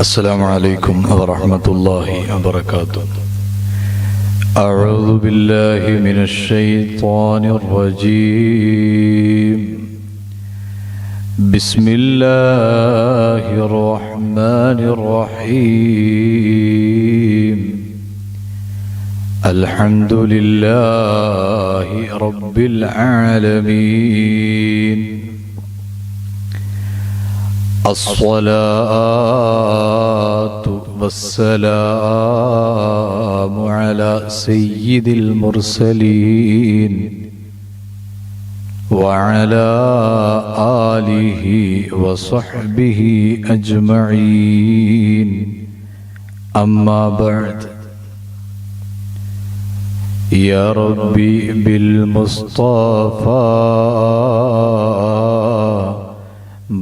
السلام عليكم ورحمة الله وبركاته. أعوذ بالله من الشيطان الرجيم. بسم الله الرحمن الرحيم. الحمد لله رب العالمين. الصلاة والسلام على سيد المرسلين وعلى آله وصحبه أجمعين. أما بعد، يا ربي بالمصطفى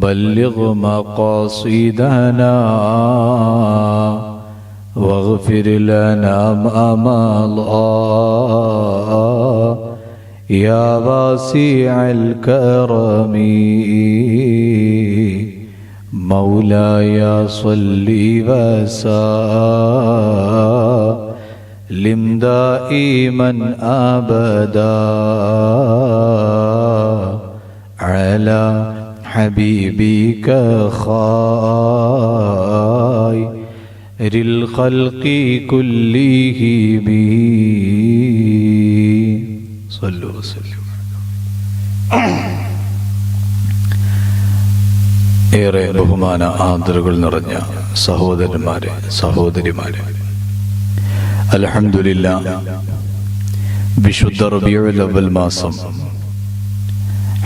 بلغ مقاصدنا واغفر لنا ما مضى يا واسع الكرم. مولاي صل وسلم دائما أبدا على حبيبك خير الخلق كلهم صلوا وسلموا. ഏറെ ബഹുമാന ആദരവുകൾ നിറഞ്ഞ സഹോദരന്മാരെ, സഹോദരിമാരെ, അൽഹംദുലില്ലാഹ്, വിശുദ്ധ റബീഉൽ അവ്വൽ മാസം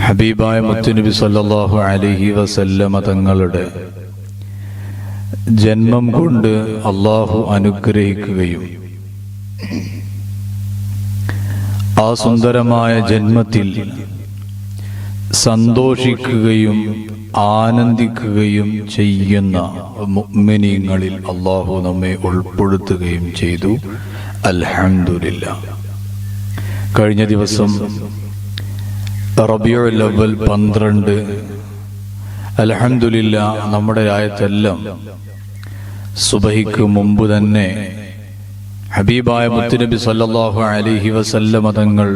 ഹബീബായ മുത്തുനബി സല്ലല്ലാഹു അലൈഹി വസല്ലമ തങ്ങളുടെ ജന്മം കൊണ്ട് അല്ലാഹു അനുഗ്രഹിക്കുകയും ആ സുന്ദരമായ ജന്മത്തിൽ സന്തോഷിക്കുകയും ആനന്ദിക്കുകയും ചെയ്യുന്ന മുഅ്മിനീങ്ങളിൽ അല്ലാഹു നമ്മെ ഉൾപ്പെടുത്തുകയും ചെയ്തു. അൽഹംദുലില്ലാഹ്. കഴിഞ്ഞ ദിവസം റബീഉൽ അവ്വൽ 12, അൽഹംദുലില്ലാഹ്, നമ്മുടെ രായത്തെല്ലാം സുബഹിക്ക് മുമ്പ് തന്നെ ഹബീബായ മുത്തുനബി സല്ലല്ലാഹു അലൈഹി വസല്ലമ തങ്ങൾ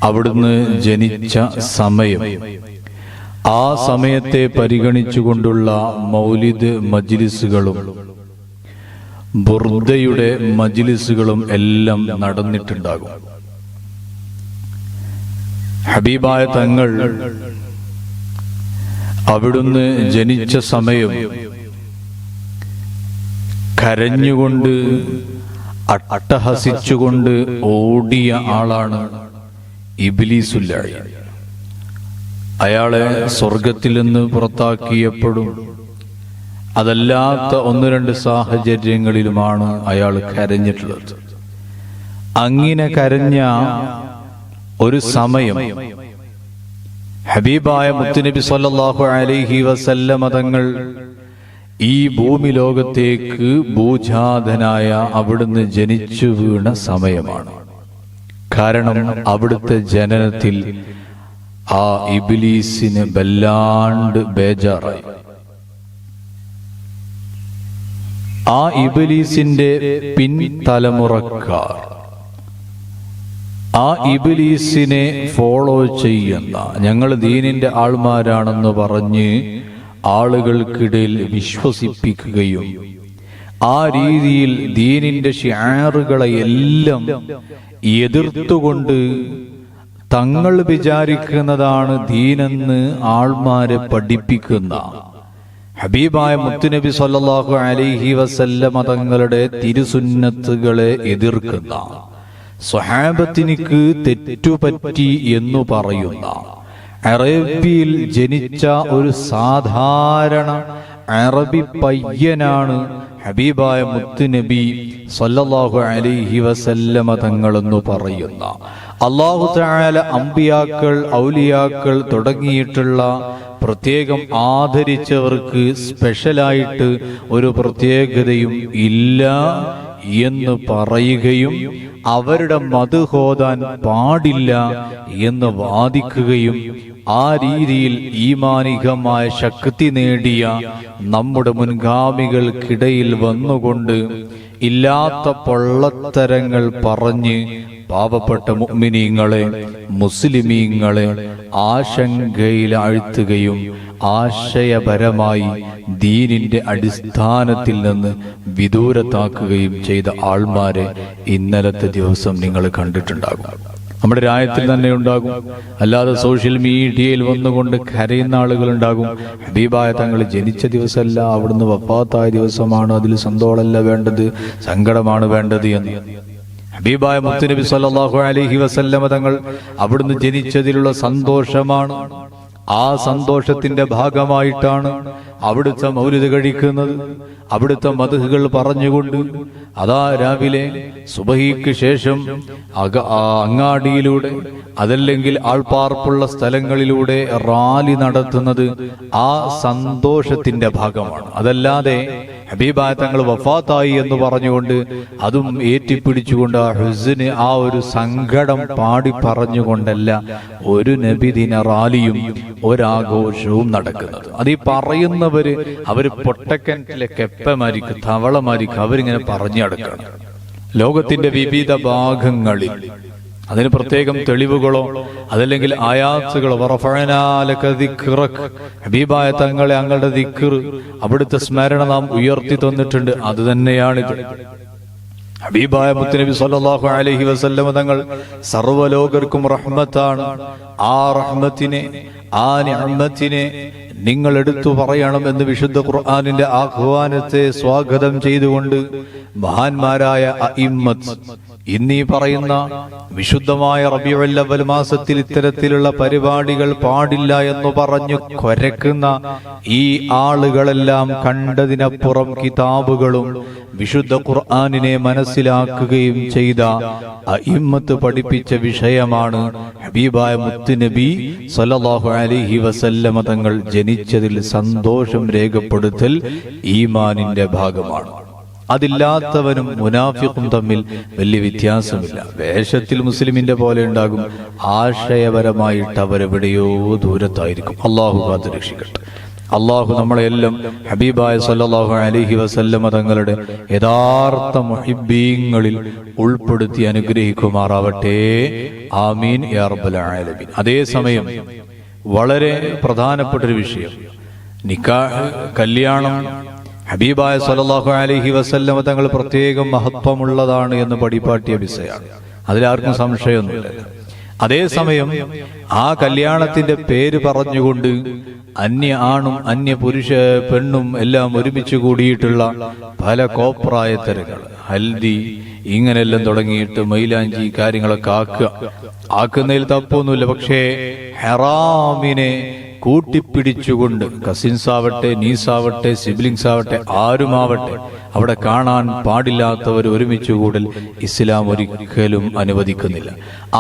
അവിടുന്ന് ജനിച്ച സമയം, ആ സമയത്തെ പരിഗണിച്ചുകൊണ്ടുള്ള മൗലിദ് മജ്ലിസുകളും ബുർദയുടെ മജ്ലിസുകളും എല്ലാം നടന്നിട്ടുണ്ടാകും. ഹബീബായ തങ്ങൾ അവിടുന്ന് ജനിച്ച സമയം കരഞ്ഞുകൊണ്ട് അട്ടഹസിച്ചുകൊണ്ട് ഓടിയ ആളാണ് ഇബ്ലീസുൽ ലഈൻ. അയാളെ സ്വർഗത്തിൽ നിന്ന് പുറത്താക്കിയപ്പോഴും അതല്ലാത്ത 1-2 സാഹചര്യങ്ങളിലുമാണ് അയാൾ കരഞ്ഞിട്ടുള്ളത്. അങ്ങനെ കരഞ്ഞ ഒരു സമയം ഹബീബായ മുത്തുനബി സല്ലല്ലാഹു അലൈഹി വസല്ലമ തങ്ങൾ ഈ ഭൂമി ലോകത്തേക്ക് ഭൂജാതനായ അവിടുന്ന് ജനിച്ചു വീണ സമയമാണ്. കാരണം അവിടുത്തെ ജനനത്തിൽ ആ ഇബ്ലീസിന് വല്ലാണ്ട് ബേജാറായി. ആ ഇബ്ലീസിന്റെ പിൻതലമുറക്കാർ, ആ ഇബ്ലീസിനെ ഫോളോ ചെയ്യുന്ന, ഞങ്ങൾ ദീനിന്റെ ആൾമാരാണെന്ന് പറഞ്ഞ് ആളുകൾക്കിടയിൽ വിശ്വസിപ്പിക്കുകയും ആ രീതിയിൽ ദീനിന്റെ ശിആറുകളെയെല്ലാം എതിർത്തുകൊണ്ട് തങ്ങൾ വിചാരിക്കുന്നതാണ് ദീനെന്ന് ആൾമാരെ പഠിപ്പിക്കുന്ന ഹബീബായ മുത്തുനബി സല്ലല്ലാഹു അലൈഹി വസല്ലമ തങ്ങളുടെ തിരുസുന്നത്തുകളെ എതിർക്കുന്ന, സ്വഹാബത്തിനിക്ക് തെറ്റുപറ്റി എന്നു പറയുന്ന, അറബിയിൽ ജനിച്ച ഒരു സാധാരണ അറബി പയ്യനാണ് ഹബീബായ മുത്തുനബി സല്ലല്ലാഹു അലൈഹി വസല്ലമ തങ്ങളെന്ന് പറയുന്ന, അല്ലാഹു തആല അമ്പിയാക്കൾ, ഔലിയാക്കൾ തുടങ്ങിയിട്ടുള്ള പ്രത്യേകം ആദരിച്ചവർക്ക് സ്പെഷ്യലായിട്ട് ഒരു പ്രത്യേകതയും ഇല്ല എന്ന് പറയുകയും അവരുടെ മദ്ഹ് ഓതാൻ പാടില്ല എന്ന് വാദിക്കുകയും ആ രീതിയിൽ ഈമാനികമായ ശക്തി നേടിയ നമ്മുടെ മുൻഗാമികൾക്കിടയിൽ വന്നുകൊണ്ട് ഇല്ലാത്ത പൊള്ളത്തരങ്ങൾ പറഞ്ഞ് പാവപ്പെട്ട മുഅ്മിനീങ്ങളെ, മുസ്ലിമീങ്ങളെ ആശങ്കയിലാഴ്ത്തുകയും ആശയപരമായി ദീനിന്റെ അടിസ്ഥാനത്തിൽ നിന്ന് വിദൂരത്താക്കുകയും ചെയ്ത ആൾമാരെ ഇന്നലത്തെ ദിവസം നിങ്ങൾ കണ്ടിട്ടുണ്ടാകും. നമ്മുടെ രാജ്യത്തിൽ തന്നെ ഉണ്ടാകും, അല്ലാതെ സോഷ്യൽ മീഡിയയിൽ വന്നുകൊണ്ട് കരയുന്ന ആളുകളുണ്ടാകും. ഹബീബായ തങ്ങൾ ജനിച്ച ദിവസമല്ല, അവിടുന്ന് വഫാത്തായ ദിവസമാണ്, അതിൽ സന്തോഷമല്ല വേണ്ടത്, സങ്കടമാണ് വേണ്ടത് എന്ന്. ഹബീബായ മുത്തുനബി സല്ലല്ലാഹു അലൈഹി വസല്ലമ തങ്ങൾ അവിടുന്ന് ജനിച്ചതിലുള്ള സന്തോഷമാണ്. ആ സന്തോഷത്തിന്റെ ഭാഗമായിട്ടാണ് അവിടുത്തെ മൗലിദ് കഴിക്കുന്നത്, അവിടുത്തെ മദ്ഹുകൾ പറഞ്ഞുകൊണ്ട്. അതാ രാവിലെ സുബഹിക്ക് ശേഷം അങ്ങാടിയിലൂടെ അതല്ലെങ്കിൽ ആൾപ്പാർപ്പുള്ള സ്ഥലങ്ങളിലൂടെ റാലി നടത്തുന്നത് ആ സന്തോഷത്തിന്റെ ഭാഗമാണ്. അതല്ലാതെ ഹബീബായ തങ്ങൾ വഫാത്തായി എന്ന് പറഞ്ഞുകൊണ്ട് അതും ഏറ്റിപ്പിടിച്ചുകൊണ്ട് ആ ഹുസ്ന്, ആ ഒരു സങ്കടം പാടി പറഞ്ഞുകൊണ്ടല്ല ഒരു നബിദിന റാലിയും ഒരാഘോഷവും നടക്കുന്നത്. അത് ഈ പറയുന്നവര് അവര് പൊട്ടക്കിണറ്റിലെ കെപ്പമാരിക്കും തവളമാരിക്കും അവരിങ്ങനെ പറഞ്ഞു നടക്കണം ലോകത്തിന്റെ വിവിധ ഭാഗങ്ങളിൽ. അതിന് പ്രത്യേകം തെളിവുകളോ അതല്ലെങ്കിൽ ആയാത്തുകളോ, ഹബീബായ തങ്ങളെ അങ്ങയുടെ ദിക്ർ, അവിടുത്തെ സ്മരണ നാം ഉയർത്തി തന്നിട്ടുണ്ട്. അത് തന്നെയാണിത്. ഹബീബായ മുത്തുനബി സല്ലല്ലാഹു അലൈഹി വസല്ലമ തങ്ങൾ സർവ്വലോകർക്കും റഹ്മത്താണ്. ആ റഹ്മത്തിനെ, ആ നിഅമത്തിനെ നിങ്ങൾ എടുത്തു പറയണം എന്ന് വിശുദ്ധ ഖുർആനിന്റെ ആഹ്വാനത്തെ സ്വാഗതം ചെയ്തുകൊണ്ട് മഹാന്മാരായ അഇമ്മത്ത് ഇന്നീ പറയുന്ന വിശുദ്ധമായ റബീഉൽ അവ്വൽ മാസത്തിൽ ഇത്തരത്തിലുള്ള പരിപാടികൾ പാടില്ല എന്ന് പറഞ്ഞു കൊരക്കുന്ന ഈ ആളുകളെല്ലാം കണ്ടതിനപ്പുറം കിതാബുകളും വിശുദ്ധ ഖുർആനിനെ മനസ്സിലാക്കുകയും ചെയ്ത അഇമ്മത്ത് പഠിപ്പിച്ച വിഷയമാണ് ഹബീബായ മുത്തുനബി സല്ലല്ലാഹു അലൈഹി വസല്ലമ തങ്ങൾ ജനിച്ചതിൽ സന്തോഷം രേഖപ്പെടുത്തൽ ഈമാനിന്റെ ഭാഗമാണ്. അതില്ലാത്തവനും മുനാഫിഖും തമ്മിൽ വലിയ വ്യത്യാസമില്ല. വേഷത്തിൽ മുസ്ലിമിന്റെ പോലെ ഉണ്ടാകും, ആശയപരമായിട്ട് അവരെവിടെയോ ദൂരത്തായിരിക്കും. അള്ളാഹു കാത്തു രക്ഷിക്കട്ടെ. അള്ളാഹു നമ്മളെല്ലാം ഹബീബായ സല്ലല്ലാഹു അലൈഹി വസല്ലമ തങ്ങളുടെ യഥാർത്ഥ മുഹിബ്ബീങ്ങളിൽ ഉൾപ്പെടുത്തി അനുഗ്രഹിക്കുമാറാവട്ടെ. ആമീൻ യാ റബ്ബൽ ആലമീൻ. അതേസമയം വളരെ പ്രധാനപ്പെട്ടൊരു വിഷയം, നിക്കാഹ്, കല്യാണം ഹബീബായ സല്ലല്ലാഹു അലൈഹി വസല്ലമ തങ്ങൾ പ്രത്യേകം മഹത്വമുള്ളതാണ് എന്ന് പടിപാട്ടിയ വിഷയമാണ്. അതിലാർക്കും സംശയമൊന്നുമില്ല. അതേസമയം ആ കല്യാണത്തിന്റെ പേര് പറഞ്ഞുകൊണ്ട് അന്യ ആണും അന്യ പുരുഷ പെണ്ണും എല്ലാം ഒരുമിച്ച് കൂടിയിട്ടുള്ള പല കോപ്രായത്തരങ്ങൾ, ഹൽദി ഇങ്ങനെല്ലാം തുടങ്ങിയിട്ട് മൈലാഞ്ചി കാര്യങ്ങളൊക്കെ ആക്കുന്നതിൽ തപ്പൊന്നുമില്ല. പക്ഷേ ഹറാമിനെ കൂട്ടിപ്പിടിച്ചുകൊണ്ട് കസിൻസ് ആവട്ടെ, നീസാവട്ടെ, സിബ്ലിങ്സ് ആവട്ടെ, ആരുമാവട്ടെ, അവിടെ കാണാൻ പാടില്ലാത്തവർ ഒരുമിച്ച് കൂടൽ ഇസ്ലാം ഒരിക്കലും അനുവദിക്കുന്നില്ല.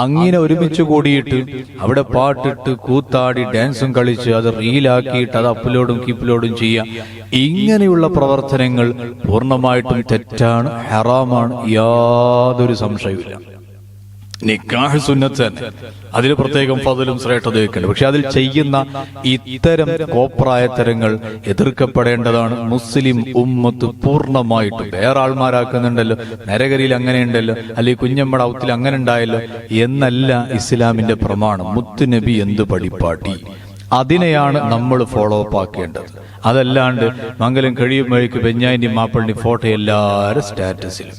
അങ്ങനെ ഒരുമിച്ച് കൂടിയിട്ട് അവിടെ പാട്ടിട്ട് കൂത്താടി ഡാൻസും കളിച്ച് അത് റീലാക്കിയിട്ട് അത് അപ്ലോഡും കീപ്ലോഡും ചെയ്യാം. ഇങ്ങനെയുള്ള പ്രവർത്തനങ്ങൾ പൂർണ്ണമായിട്ടും തെറ്റാണ്, ഹറാമാണ്, യാതൊരു സംശയവുമില്ല. നിക്കാഹ് സുന്നത്ത് തന്നെ, അതിൽ പ്രത്യേകം ഫضലും ശ്രേഷ്ഠതയൊക്കെ ഉണ്ട്. പക്ഷെ അതിൽ ചെയ്യുന്ന ഇത്തരം കോപ്രായത്തരങ്ങൾ എതിർക്കപ്പെടേണ്ടതാണ്. മുസ്ലിം ഉമ്മത്ത് പൂർണ്ണമായിട്ടും വേറെ ആൾമാരാക്കുന്നുണ്ടല്ലോ, നരകരിയിൽ അങ്ങനെ ഉണ്ടല്ലോ, അല്ലെങ്കിൽ കുഞ്ഞമ്മയുടെ ഔത്തിൽ അങ്ങനെ ഉണ്ടായല്ലോ എന്നല്ല ഇസ്ലാമിന്റെ പ്രമാണം. മുത്തുനബി എന്ത് പടിപ്പാട്ടി, അതിനെയാണ് നമ്മൾ ഫോളോ അപ്പ് ആക്കേണ്ടത്. അതല്ലാണ്ട് മംഗലം കഴിയുമ്പോഴേക്ക് ബെഞ്ഞായിന്റെ മാപ്പിളിന്റെ ഫോട്ടോ എല്ലാവരും സ്റ്റാറ്റസിലും.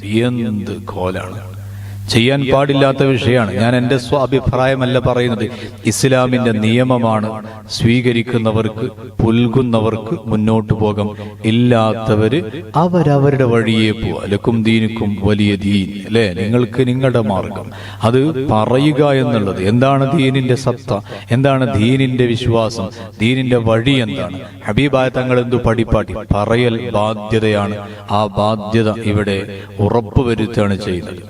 എന്ത് കോലാണ്, ചെയ്യാൻ പാടില്ലാത്ത വിഷയമാണ്. ഞാൻ എന്റെ സ്വാഭിപ്രായമല്ല പറയുന്നത്, ഇസ്ലാമിന്റെ നിയമമാണ്. സ്വീകരിക്കുന്നവർക്ക്, പുൽകുന്നവർക്ക് മുന്നോട്ട് പോകാം, ഇല്ലാത്തവര് അവരവരുടെ വഴിയെ പോവാ. ലക്കും ദീനുക്കും വലിയ ദീൻ, അല്ലെ? നിങ്ങൾക്ക് നിങ്ങളുടെ മാർഗം. അത് പറയുക എന്നുള്ളത്, എന്താണ് ദീനിന്റെ സത്ത, എന്താണ് ദീനിന്റെ വിശ്വാസം, ദീനിന്റെ വഴി എന്താണ്, ഹബീബായ തങ്ങൾ എന്തു പടിപ്പാട്ടി പറയൽ ബാധ്യതയാണ്. ആ ബാധ്യത ഇവിടെ ഉറപ്പുവരുത്തുകയാണ് ചെയ്യുന്നത്,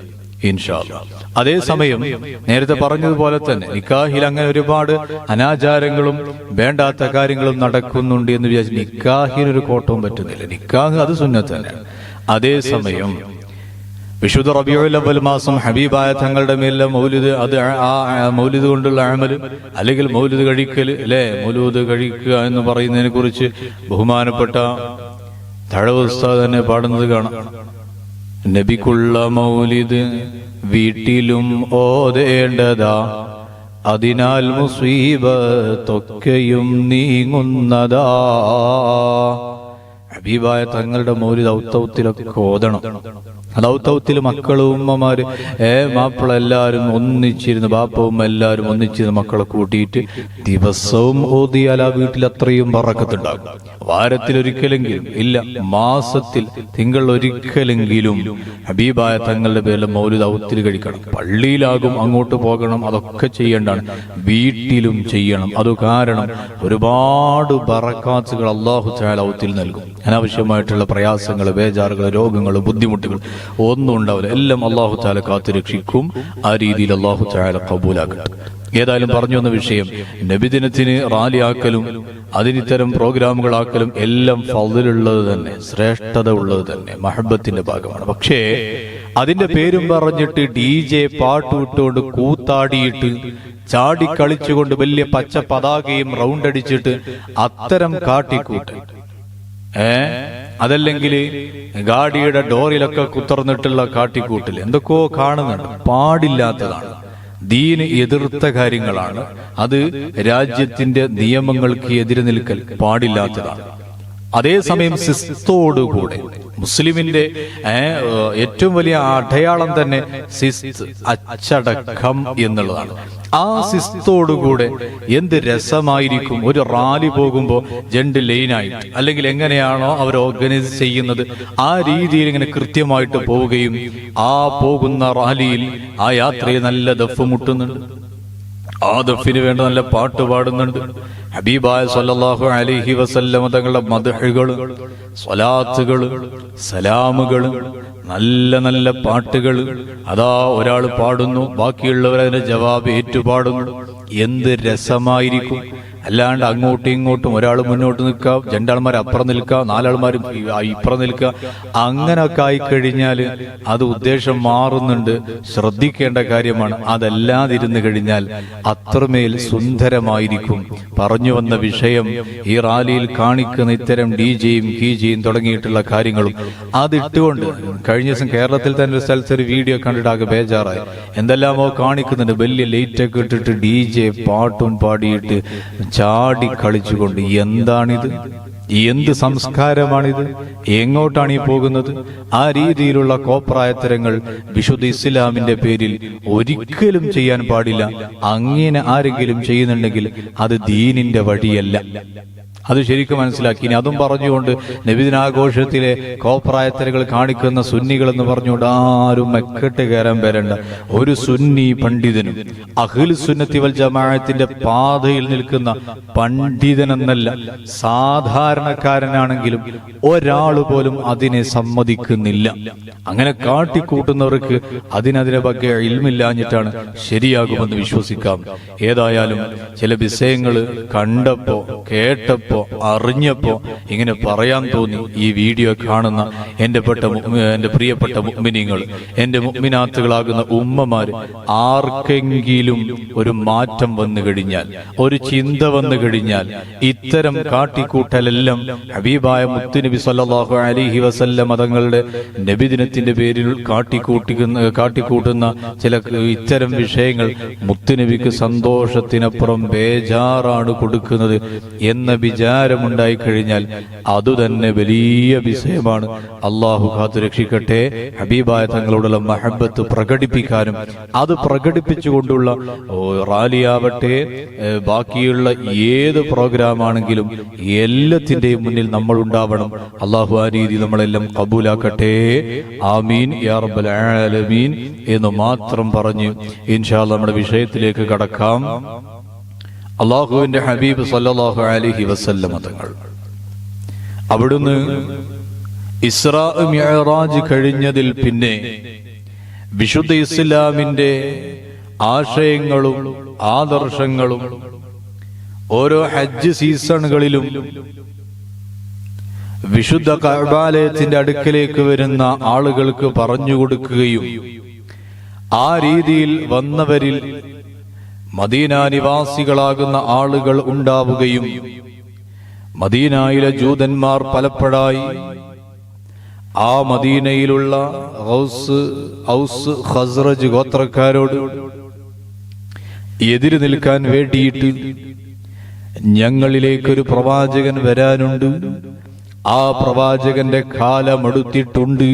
ഇൻഷാ അല്ലാഹ്. അതേസമയം നേരത്തെ പറഞ്ഞതുപോലെ തന്നെ നിക്കാഹിൽ അങ്ങനെ ഒരുപാട് അനാചാരങ്ങളും വേണ്ടാത്ത കാര്യങ്ങളും നടക്കുന്നുണ്ട് എന്ന് വിചാരിച്ച് നിക്കാഹിനൊരു കോട്ടവും പറ്റുന്നില്ല. നിക്കാഹ് അത് സുന്നത്ത് തന്നെയാണ്. അതേസമയം വിശുദ്ധ റബീഉൽ അവ്വൽ മാസം ഹബീബായ തങ്ങളുടെ മേലുള്ള മൗലിദ്, അത് ആ മൗലിദ് കൊണ്ടുള്ള അമല് അല്ലെങ്കിൽ മൗലിദ് കഴിക്കൽ അല്ലെ, മൗലൂദ് കഴിക്കുക എന്ന് പറയുന്നതിനെ കുറിച്ച് ബഹുമാനപ്പെട്ട തഴവ് ഉസ്താദ് തന്നെ പാടുന്നത് കാണാം. നബിക്കുള്ള മൗലിദ് വീട്ടിലും ഓതേണ്ടതാ, അതിനാൽ മുസീബത്തൊക്കെയും നീങ്ങുന്നതാ. ഹബീബായ തങ്ങളുടെ മൗലിദ് ഔത്തൗത്തിലൊക്കെ ഓതണം. അത് ഔത്തൗത്തിൽ മക്കളും ഉമ്മമാര് മാപ്പിള എല്ലാവരും ഒന്നിച്ചിരുന്ന്, ബാപ്പവും എല്ലാവരും ഒന്നിച്ചിരുന്ന് മക്കളെ കൂട്ടിയിട്ട് ദിവസവും ഓതിയാൽ ആ വീട്ടിൽ അത്രയും ബറക്കത്തുണ്ടാകും. വാരത്തിലൊരിക്കലെങ്കിലും, ഇല്ല മാസത്തിൽ തിങ്കൾ ഒരിക്കലെങ്കിലും ഹബീബായ തങ്ങളുടെ പേരിൽ മൗലിദ് ഔത്തിൽ കഴിക്കണം. പള്ളിയിലാകും, അങ്ങോട്ട് പോകണം, അതൊക്കെ ചെയ്യേണ്ടതാണ്. വീട്ടിലും ചെയ്യണം. അത് കാരണം ഒരുപാട് ബറക്കാത്തുകൾ അല്ലാഹു തആല ഔത്തിൽ നൽകും. അനാവശ്യമായിട്ടുള്ള പ്രയാസങ്ങൾ, ബേജാറുകൾ, രോഗങ്ങൾ, ബുദ്ധിമുട്ടുകൾ ഒന്നും ഉണ്ടാവില്ല. എല്ലാം അല്ലാഹു തആല കാത്തു രക്ഷിക്കും. ആ രീതിയിൽ അല്ലാഹു തആല ഖബൂലാക്കട്ടെ. ഏതായാലും പറഞ്ഞു വന്ന വിഷയം, നബിദിനത്തിന് റാലിയാക്കലും അതിനിത്തരം പ്രോഗ്രാമുകളാക്കലും എല്ലാം ഫളിലുള്ളത് തന്നെ, ശ്രേഷ്ഠത ഉള്ളത് തന്നെ, മഹബത്തിന്റെ ഭാഗമാണ്. പക്ഷേ അതിന്റെ പേരും പറഞ്ഞിട്ട് DJ പാട്ട് വിട്ടുകൊണ്ട് കൂത്താടിയിട്ട് ചാടിക്കളിച്ചുകൊണ്ട് വലിയ പച്ച പതാകയും റൗണ്ടടിച്ചിട്ട് അത്തരം കാട്ടിക്കൂട്ട്, അതല്ലെങ്കിൽ ഗാഡിയുടെ ഡോറിലൊക്കെ കുത്തർന്നിട്ടുള്ള കാട്ടിക്കൂട്ടിൽ എന്തൊക്കെയോ കാണുന്നുണ്ട്. പാടില്ലാത്തതാണ്, ദീന് എതിർത്ത കാര്യങ്ങളാണ്. അത് രാജ്യത്തിന്റെ നിയമങ്ങൾക്ക് എതിര് നിൽക്കൽ പാടില്ലാത്തതാണ്. അതേസമയം സിസ്തോടുകൂടെ മുസ്ലിമിന്റെ ഏറ്റവും വലിയ അടയാളം തന്നെ സിസ്ത്, അച്ചടക്കം എന്നുള്ളതാണ്. ആ സിസ്തോടുകൂടെ എന്ത് രസമായിരിക്കും ഒരു റാലി പോകുമ്പോ 2 ലൈനായിട്ട്, അല്ലെങ്കിൽ എങ്ങനെയാണോ അവർ ഓർഗനൈസ് ചെയ്യുന്നത് ആ രീതിയിൽ ഇങ്ങനെ കൃത്യമായിട്ട് പോവുകയും ആ പോകുന്ന റാലിയിൽ ആ യാത്രയിൽ നല്ല ദഫ് മുട്ടുന്നുണ്ട്, ആ ദഫിന് വേണ്ട നല്ല പാട്ട് പാടുന്നുണ്ട്. ഹബീബായ സല്ലല്ലാഹു അലൈഹി വസല്ലം തങ്ങളുടെ മദ്ഹുകള്, സ്വലാത്തുകള്, സലാമുകള്, നല്ല നല്ല പാട്ടുകൾ അതാ ഒരാൾ പാടുന്നു, ബാക്കിയുള്ളവർ അതിന്റെ ജവാബ് ഏറ്റുപാടുന്നു. എന്ത് രസമായിരിക്കും! അല്ലാണ്ട് അങ്ങോട്ടും ഇങ്ങോട്ടും ഒരാൾ മുന്നോട്ട് നിൽക്കുക, 2 ആൾമാർ അപ്പുറം നിൽക്കുക, 4 ആൾമാർ ഇപ്പുറം നിൽക്കുക. അങ്ങനൊക്കെ ആയിക്കഴിഞ്ഞാൽ അത് ഉദ്ദേശം മാറുന്നുണ്ട്. ശ്രദ്ധിക്കേണ്ട കാര്യമാണ്. അതല്ലാതിരുന്നു കഴിഞ്ഞാൽ അത്രമേൽ സുന്ദരമായിരിക്കും. പറഞ്ഞു വന്ന വിഷയം, ഈ റാലിയിൽ കാണിക്കുന്ന ഇത്തരം DJയും കീജയും തുടങ്ങിയിട്ടുള്ള കാര്യങ്ങളും അതിട്ടുകൊണ്ട് കഴിഞ്ഞ ദിവസം കേരളത്തിൽ തന്നെ ഒരു സ്ഥലത്ത് ഒരു വീഡിയോ കണ്ടിട്ടാകെ ബേജാറായി. എന്തെല്ലാമോ കാണിക്കുന്നുണ്ട്. വലിയ ലൈറ്റൊക്കെ ഇട്ടിട്ട് DJ പാട്ടും പാടിയിട്ട് ചാടി കളിച്ചുകൊണ്ട്. എന്താണിത്? എന്ത് സംസ്കാരമാണിത്? എങ്ങോട്ടാണ് ഈ പോകുന്നത്? ആ രീതിയിലുള്ള കോപ്രായത്തരങ്ങൾ വിശുദ്ധ ഇസ്ലാമിന്റെ പേരിൽ ഒരിക്കലും ചെയ്യാൻ പാടില്ല. അങ്ങനെ ആരെങ്കിലും ചെയ്യുന്നുണ്ടെങ്കിൽ അത് ദീനിന്റെ വഴിയല്ല. അത് ശരിക്കും മനസ്സിലാക്കി. ഇനി അതും പറഞ്ഞുകൊണ്ട് നബിദിനാഘോഷത്തിലെ കോപ്രായത്തരകൾ കാണിക്കുന്ന സുന്നികൾ എന്ന് പറഞ്ഞുകൊണ്ട് ആരും മെക്കെട്ട് കയറാൻ വരണ്ട. ഒരു സുന്നി പണ്ഡിതനും അഹ്ലു സുന്നത്തി വൽ ജമാഅത്തിന്റെ പാതയിൽ നിൽക്കുന്ന പണ്ഡിതനെന്നല്ല, സാധാരണക്കാരനാണെങ്കിലും ഒരാൾ പോലും അതിനെ സമ്മതിക്കുന്നില്ല. അങ്ങനെ കാട്ടിക്കൂട്ടുന്നവർക്ക് അതിനെ ಬಗ್ಗೆ ഇൽമില്ലാഞ്ഞിട്ടാണ്. ശരിയാകുമെന്ന് വിശ്വസിക്കാം. ഏതായാലും ചില വിഷയങ്ങൾ കണ്ടപ്പോ, കേട്ടപ്പോ, അറിഞ്ഞപ്പോ ഇങ്ങനെ പറയാൻ തോന്നി. ഈ വീഡിയോ കാണുന്ന എന്റെ പ്രിയപ്പെട്ട മുഅ്മിനീങ്ങൾ, എന്റെ മുഅ്മിനാത്തുകളാകുന്ന ഉമ്മമാര്, ആർക്കെങ്കിലും ഒരു മാറ്റം വന്നു കഴിഞ്ഞാൽ, ഒരു ചിന്ത വന്നു കഴിഞ്ഞാൽ, ഇത്തരം കാട്ടിക്കൂട്ടലെല്ലാം ഹബീബായ മുത്തുനബി സല്ലല്ലാഹു അലൈഹി വസല്ലം തങ്ങളുടെ നബിദിനത്തിന്റെ പേരിൽ കാട്ടിക്കൂട്ടുന്ന ചില ഇത്തരം വിഷയങ്ങൾ മുത്തുനബിക്ക് സന്തോഷത്തിനപ്പുറം ബേജാറാണ് കൊടുക്കുന്നത് എന്ന വിചാരമുണ്ടായി കഴിഞ്ഞാൽ അതുതന്നെ വലിയ വിഷയമാണ്. അള്ളാഹു കാത്തു രക്ഷിക്കട്ടെ. ഹബീബായ തങ്ങളോടുള്ള മഹബത്ത് പ്രകടിപ്പിക്കാനും അത് പ്രകടിപ്പിച്ചുകൊണ്ടുള്ള റാലിയാവട്ടെ, ബാക്കിയുള്ള ഏത് പ്രോഗ്രാം ആണെങ്കിലും എല്ലാത്തിന്റെയും മുന്നിൽ നമ്മൾ ഉണ്ടാവണം. അള്ളാഹു ആ രീതി നമ്മളെല്ലാം കബൂലാക്കട്ടെ. ആമീൻ യാ റബ്ബൽ ആലമീൻ എന്ന് മാത്രം പറഞ്ഞ് ഇൻഷാ അല്ലാഹ് നമ്മുടെ വിഷയത്തിലേക്ക് കടക്കാം. അള്ളാഹുവിന്റെ ഹബീബ് സല്ലല്ലാഹു അലൈഹി വസല്ലം തങ്ങൾ അവിടുന്ന് ഇസ്രാ മിഅ്റാജ് കഴിഞ്ഞതിൽ പിന്നെ വിശുദ്ധ ഇസ്ലാമിന്റെ ആശയങ്ങളും ആദർശങ്ങളും ഓരോ ഹജ്ജ് സീസണുകളിലും വിശുദ്ധ കഅബാലയത്തിന്റെ അടുക്കലേക്ക് വരുന്ന ആളുകൾക്ക് പറഞ്ഞു കൊടുക്കുകയും ആ രീതിയിൽ വന്നവരിൽ മദീന നിവാസികളാകുന്ന ആളുകൾ ഉണ്ടാവുകയും മദീനയിലെ ജൂതന്മാർ പലപ്പോഴായി ആ മദീനയിലുള്ള ഔസ് ഖസ്റജ് ഗോത്രക്കാരോട് എതിര് നിൽക്കാൻ വേണ്ടിയിട്ട് ഞങ്ങളിലേക്കൊരു പ്രവാചകൻ വരാനുണ്ട്, ആ പ്രവാചകന്റെ കാലമെടുത്തിട്ടുണ്ട്,